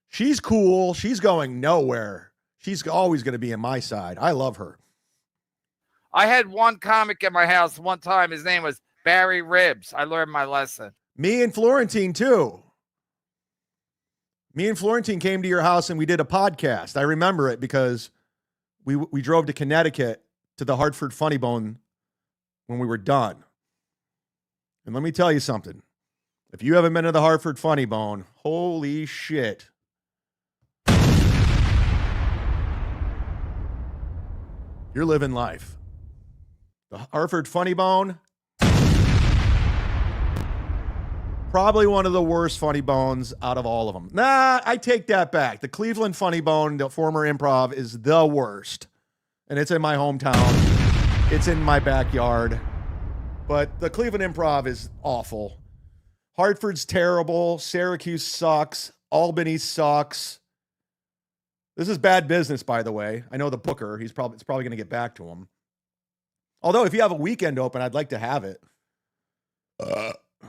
She's cool. She's going nowhere. She's always going to be in my side. I love her. I had one comic in my house one time. His name was Barry Ribs. I learned my lesson. Me and Florentine, too. Me and Florentine came to your house and we did a podcast. I remember it because we drove to Connecticut to the Hartford Funny Bone when we were done. And let me tell you something. If you haven't been to the Hartford Funny Bone, holy shit. You're living life. The Hartford Funny Bone, probably one of the worst funny bones out of all of them. Nah, I take that back. The Cleveland Funny Bone, the former Improv, is the worst. And it's in my hometown. It's in my backyard. But the Cleveland Improv is awful. Hartford's terrible. Syracuse sucks. Albany sucks. This is bad business, by the way. I know the booker. It's probably going to get back to him. Although, if you have a weekend open, I'd like to have it.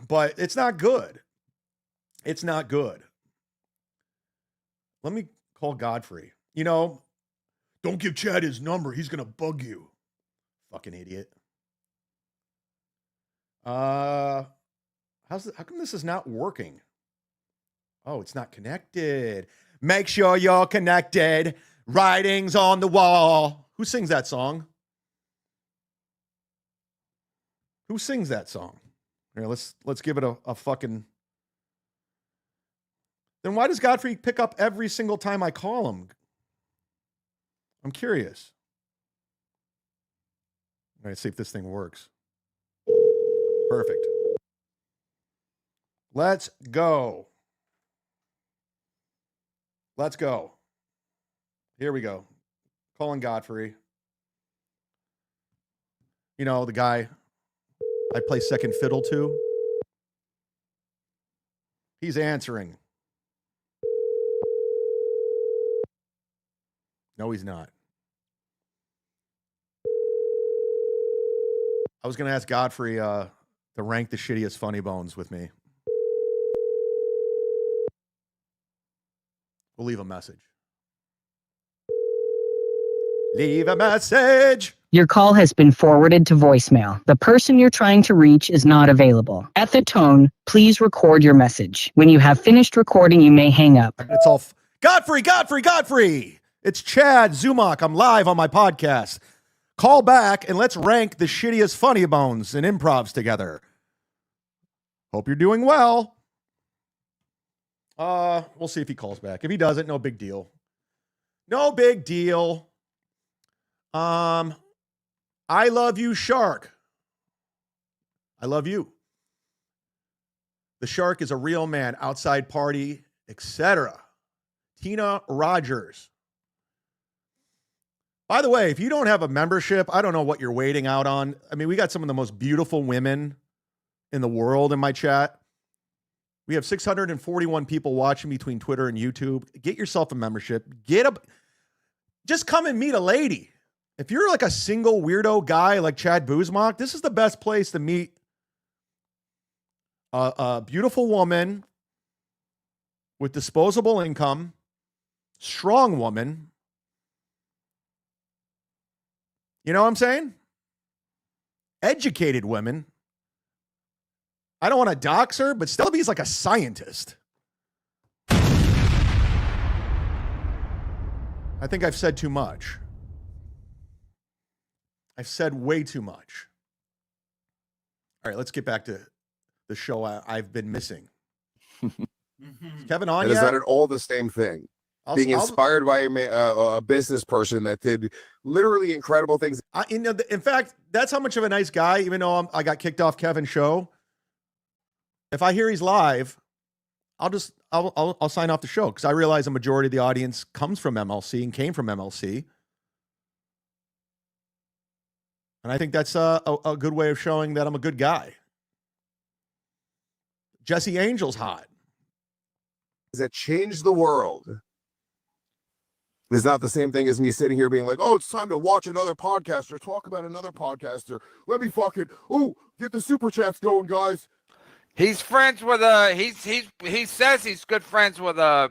But it's not good. It's not good. Let me call Godfrey. Don't give Chad his number. He's going to bug you. Fucking idiot. How come this is not working? Oh, it's not connected. Make sure you're connected. Writings on the wall. Who sings that song? Who sings that song? Here, let's give it a fucking. Then why does Godfrey pick up every single time I call him? I'm curious. All right, see if this thing works. Perfect. Let's go. Let's go. Here we go. Calling Godfrey. You know, the guy I play second fiddle to. He's answering. No, he's not. I was going to ask Godfrey to rank the shittiest funny bones with me. We'll leave a message. Leave a message. Your call has been forwarded to voicemail. The person you're trying to reach is not available. At the tone, please record your message. When you have finished recording, you may hang up. It's all Godfrey. It's chad-zumock. I'm live on my podcast. Call back and let's rank the shittiest funny bones and improvs together. Hope you're doing well. We'll see if he calls back. If he doesn't, no big deal. No big deal. I love you, Shark. I love you. The Shark is a real man, outside party, etc. Tina Rogers. By the way, if you don't have a membership, I don't know what you're waiting out on. I mean, we got some of the most beautiful women in the world in my chat. We have 641 people watching between Twitter and YouTube. Get yourself a membership. Just come and meet a lady. If you're like a single weirdo guy like chad-zumock, this is the best place to meet a beautiful woman with disposable income, strong woman. You know what I'm saying? Educated women. I don't want to dox her, but Stelby's like a scientist. I think I've said too much. I've said way too much. All right, let's get back to the show I've been missing. Is Kevin on And yet? is that at all the same thing? Being inspired by a business person that did literally incredible things. In fact, that's how much of a nice guy, even though I got kicked off Kevin's show. If I hear he's live, I'll sign off the show because I realize a majority of the audience comes from MLC and came from MLC. And I think that's a good way of showing that I'm a good guy. Jesse Angel's hot. That changed the world. It's not the same thing as me sitting here being like, oh, it's time to watch another podcaster, talk about another podcaster. Let me fucking, get the super chats going, guys. He's friends with he says he's good friends with the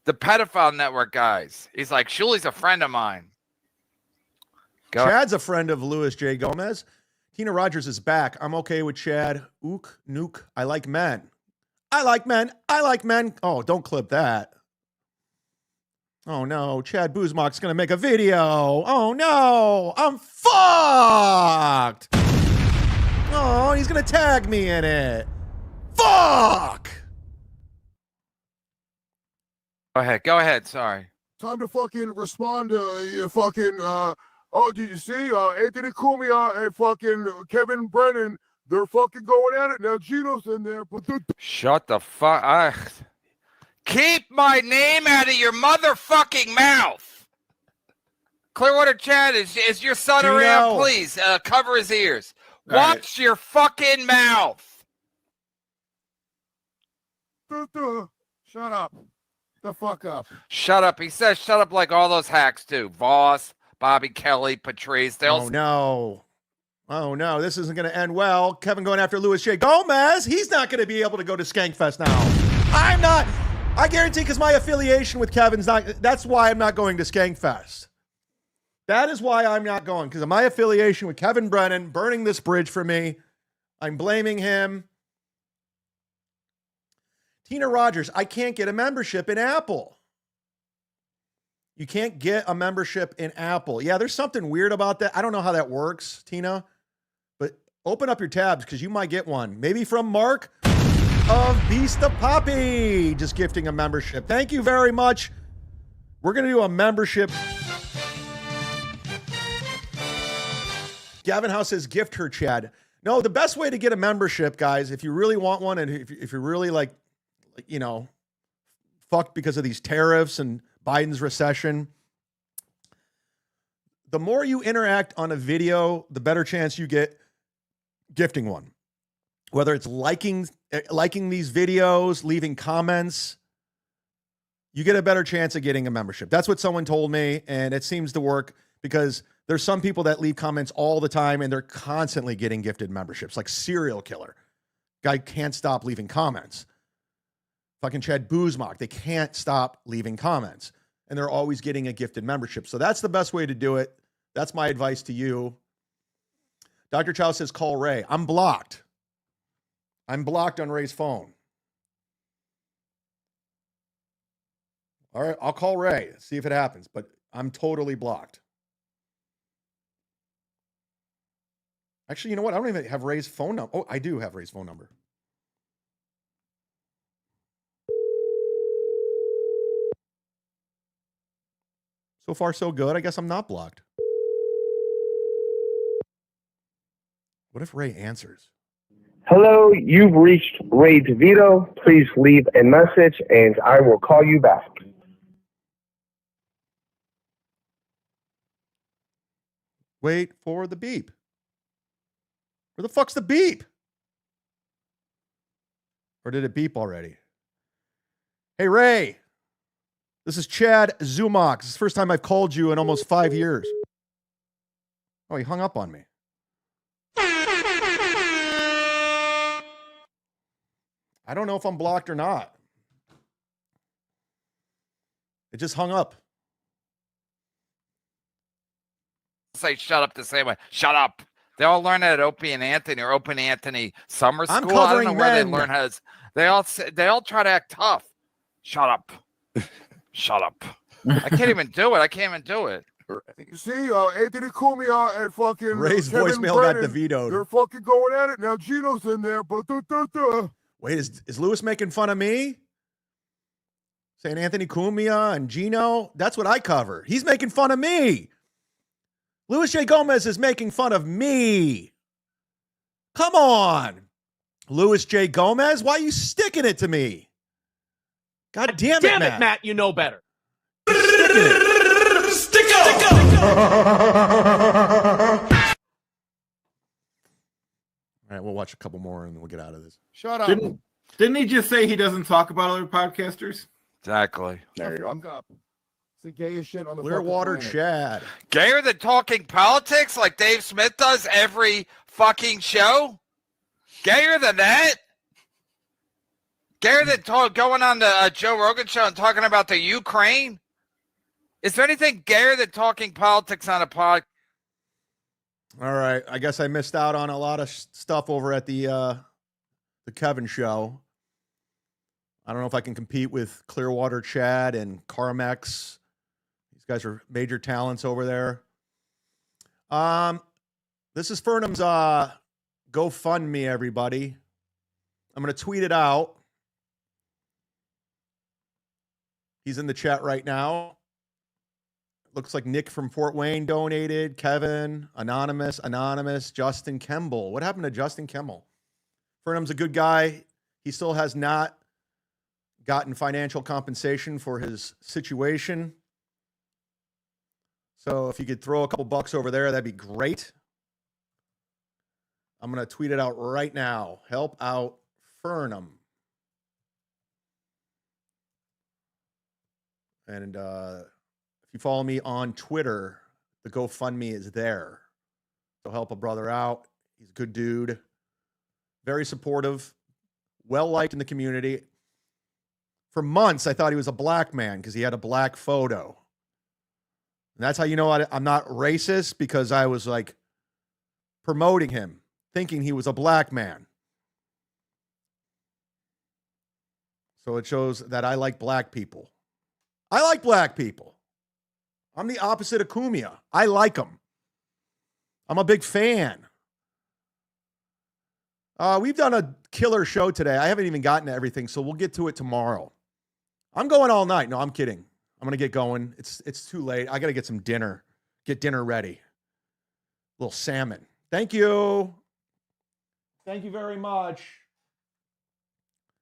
pedophile network guys. He's like, Shuli's a friend of mine. Chad's a friend of Louis J. Gomez. Tina Rogers is back. I'm okay with Chad. Ook, nuke. I like men. I like men. I like men. Oh, don't clip that. Oh, no. Chad-zumock's going to make a video. Oh, no. I'm fucked. Oh, he's going to tag me in it. Fuck. Go ahead. Sorry. Time to fucking respond to you fucking, did you see Anthony Cumia'S and fucking Kevin Brennan? They're fucking going at it now. Gino's in there, but Shut the fuck. Keep my name out of your motherfucking mouth. Clearwater Chad, is your son around? Please cover his ears. Watch your fucking mouth. Shut up. The fuck up. Shut up. He says shut up like all those hacks too. Voss, Bobby Kelly, Patrice. Oh, no. Oh, no. This isn't going to end well. Kevin going after Louis J. Gomez. He's not going to be able to go to Skankfest now. I'm not. I guarantee because my affiliation with Kevin's not. That's why I'm not going to Skankfest. That is why I'm not going, because of my affiliation with Kevin Brennan burning this bridge for me. I'm blaming him. Tina Rogers, I can't get a membership in Apple. You can't get a membership in Apple. Yeah, there's something weird about that. I don't know how that works, Tina, but open up your tabs because you might get one. Maybe from Mark of Beast of Poppy, just gifting a membership. Thank you very much. We're going to do a membership. Gavin House says, gift her, Chad. No, the best way to get a membership, guys, if you really want one and if you're really like, you know, fucked because of these tariffs and Biden's recession, the more you interact on a video, the better chance you get gifting one. Whether it's liking these videos, leaving comments, you get a better chance of getting a membership. That's what someone told me, and it seems to work because there's some people that leave comments all the time and they're constantly getting gifted memberships, like serial killer. Guy can't stop leaving comments. Fucking chad-zumock, they can't stop leaving comments, and they're always getting a gifted membership. So that's the best way to do it. That's my advice to you. Dr. Chow says, call Ray. I'm blocked. I'm blocked on Ray's phone. All right, I'll call Ray, see if it happens, but I'm totally blocked. Actually, you know what? I don't even have Ray's phone number. Oh, I do have Ray's phone number. So far, so good. I guess I'm not blocked. What if Ray answers? Hello, you've reached Ray DeVito. Please leave a message and I will call you back. Wait for the beep. Where the fuck's the beep? Or did it beep already? Hey, Ray. This is chad-zumock. This is the first time I've called you in almost 5 years. Oh, he hung up on me. I don't know if I'm blocked or not. It just hung up. Say shut up the same way. Shut up. They all learn it at Opie and Anthony or Opie and Anthony summer school. I'm covering I don't know where men. they learn how to. They all try to act tough. Shut up. Shut up. I can't even do it. You see, Anthony Cumia'S and fucking Ray's Kevin voicemail got Brennan, DeVito'd. they're fucking going at it now. Gino's in there, but Wait, is Lewis making fun of me? Saying Anthony Cumia and Gino? That's what I cover. He's making fun of me. Luis J. Gomez is making fun of me. Come on. Luis J. Gomez, why are you sticking it to me? God damn it, Matt. You know better. Stick up! All right, we'll watch a couple more and then we'll get out of this. shut up. Didn't he just say he doesn't talk about other podcasters? Exactly. There you go. It's the gayest shit on the Clearwater fucking Chad. Gayer than talking politics like Dave Smith does every fucking show? Gayer than that? Gayer than going on the Joe Rogan show and talking about the Ukraine? Is there anything gayer than talking politics on a pod? All right, I guess I missed out on a lot of stuff over at the Kevin show. I don't know if I can compete with Clearwater Chad and Carmex. These guys are major talents over there. This is Fernham's GoFundMe, everybody. I'm going to tweet it out. He's in the chat right now. Looks like Nick from Fort Wayne donated. Kevin, Anonymous, Justin Kemble. What happened to Justin Kemble? Fernham's a good guy. He still has not gotten financial compensation for his situation. So if you could throw a couple bucks over there, that'd be great. I'm going to tweet it out right now. Help out Fernham. And if you follow me on Twitter, the GoFundMe is there. So help a brother out. He's a good dude. Very supportive. Well-liked in the community. For months, I thought he was a black man because he had a black photo. And that's how you know I'm not racist, because I was like promoting him, thinking he was a black man. So it shows that I like black people. I like black people. I'm the opposite of Cumia. I like them. I'm a big fan. We've done a killer show today. I haven't even gotten to everything, so we'll get to it tomorrow. I'm going all night. No, I'm kidding. I'm going to get going. It's too late. I got to get some dinner. Get dinner ready. A little salmon. Thank you. Thank you very much.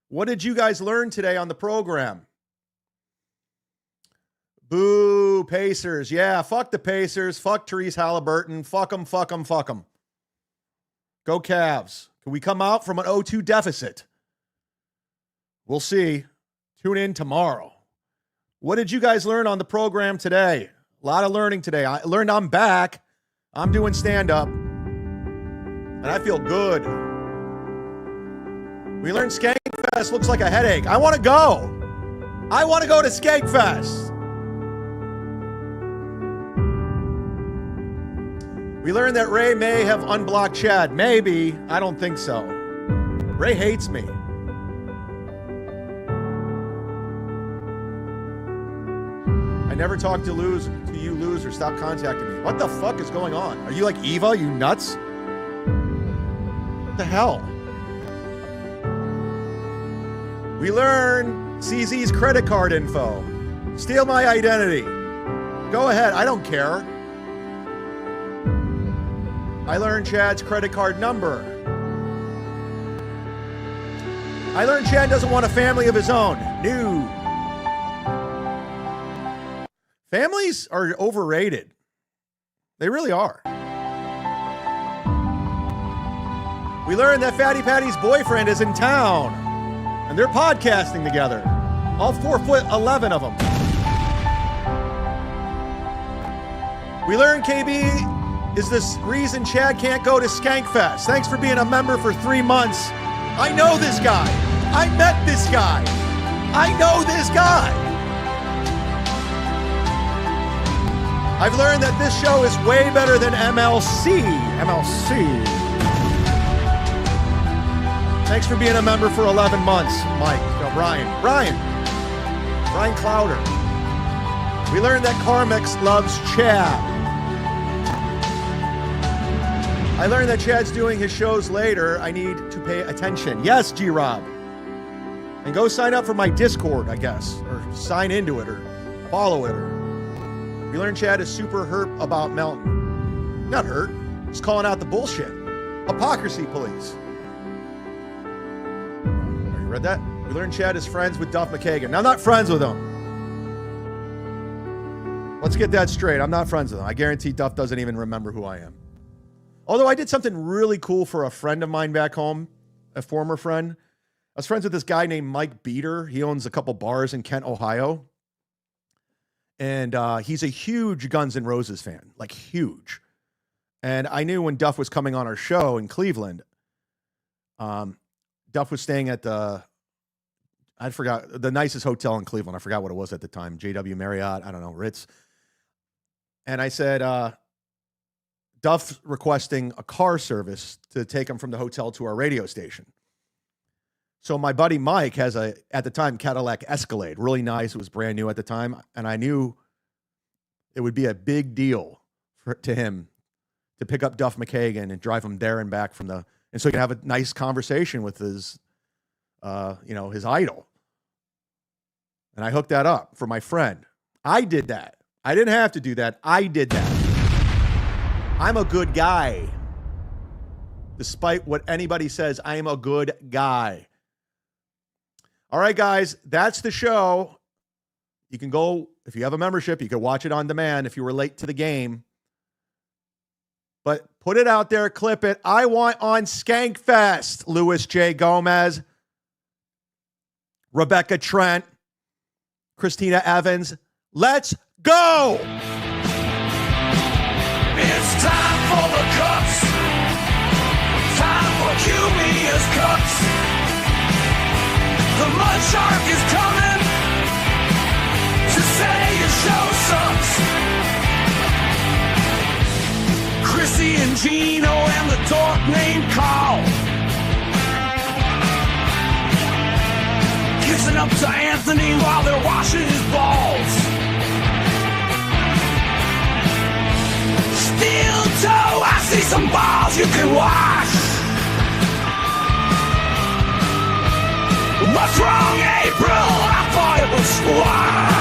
What did you guys learn today on the program? Boo, Pacers. Yeah, fuck the Pacers. Fuck Therese Halliburton. Fuck them, fuck them, fuck them. Go Cavs. Can we come out from an 0-2 deficit? We'll see. Tune in tomorrow. What did you guys learn on the program today? A lot of learning today. I learned I'm back. I'm doing stand-up. And I feel good. We learned Skankfest looks like a headache. I want to go. I want to go to Skankfest. We learned that Ray may have unblocked Chad. Maybe. I don't think so. Ray hates me. I never talked to you losers. Stop contacting me. What the fuck is going on? Are you like Eva? You nuts? What the hell? We learn CZ's credit card info. Steal my identity. Go ahead. I don't care. I learned Chad's credit card number. I learned Chad doesn't want a family of his own. No. Families are overrated. They really are. We learned that Fatty Patty's boyfriend is in town, and they're podcasting together. All 4'11" of them. We learned KB is this reason Chad can't go to Skankfest. Thanks for being a member for 3 months. I know this guy. I met this guy. I know this guy. I've learned that this show is way better than MLC. MLC. Thanks for being a member for 11 months, Mike. No, Brian Clowder. We learned that Carmix loves Chad. I learned that Chad's doing his shows later. I need to pay attention. Yes, G-Rob. And go sign up for my Discord, I guess. Or sign into it, or follow it. We learned Chad is super hurt about Melton. Not hurt. He's calling out the bullshit. Hypocrisy police. You read that? We learned Chad is friends with Duff McKagan. Now, I'm not friends with him. Let's get that straight. I'm not friends with him. I guarantee Duff doesn't even remember who I am. Although I did something really cool for a friend of mine back home, a former friend. I was friends with this guy named Mike Beater. He owns a couple bars in Kent, Ohio. And he's a huge Guns N' Roses fan, like huge. And I knew when Duff was coming on our show in Cleveland, Duff was staying at the nicest hotel in Cleveland. I forgot what it was at the time. JW Marriott, I don't know, Ritz. And I said, Duff's requesting a car service to take him from the hotel to our radio station. So my buddy Mike has at the time, Cadillac Escalade, really nice. It was brand new at the time. And I knew it would be a big deal to him to pick up Duff McKagan and drive him there and back and so he can have a nice conversation with his idol. And I hooked that up for my friend. I did that. I didn't have to do that. I did that. I'm a good guy. Despite what anybody says, I am a good guy. All right, guys, that's the show. You can go, if you have a membership, you can watch it on demand if you were late to the game. But put it out there, clip it. I want on Skankfest, Louis J. Gomez, Rebecca Trent, Christina Evans. Let's go! It's time for the Cucks. Time for Cumia'S Cucks. The mud shark is coming to say your show sucks. Chrissy and Gino and the dork named Carl kissing up to Anthony while they're washing his balls. Steel toe, I see some balls you can wash. A strong April, a fire was slashed.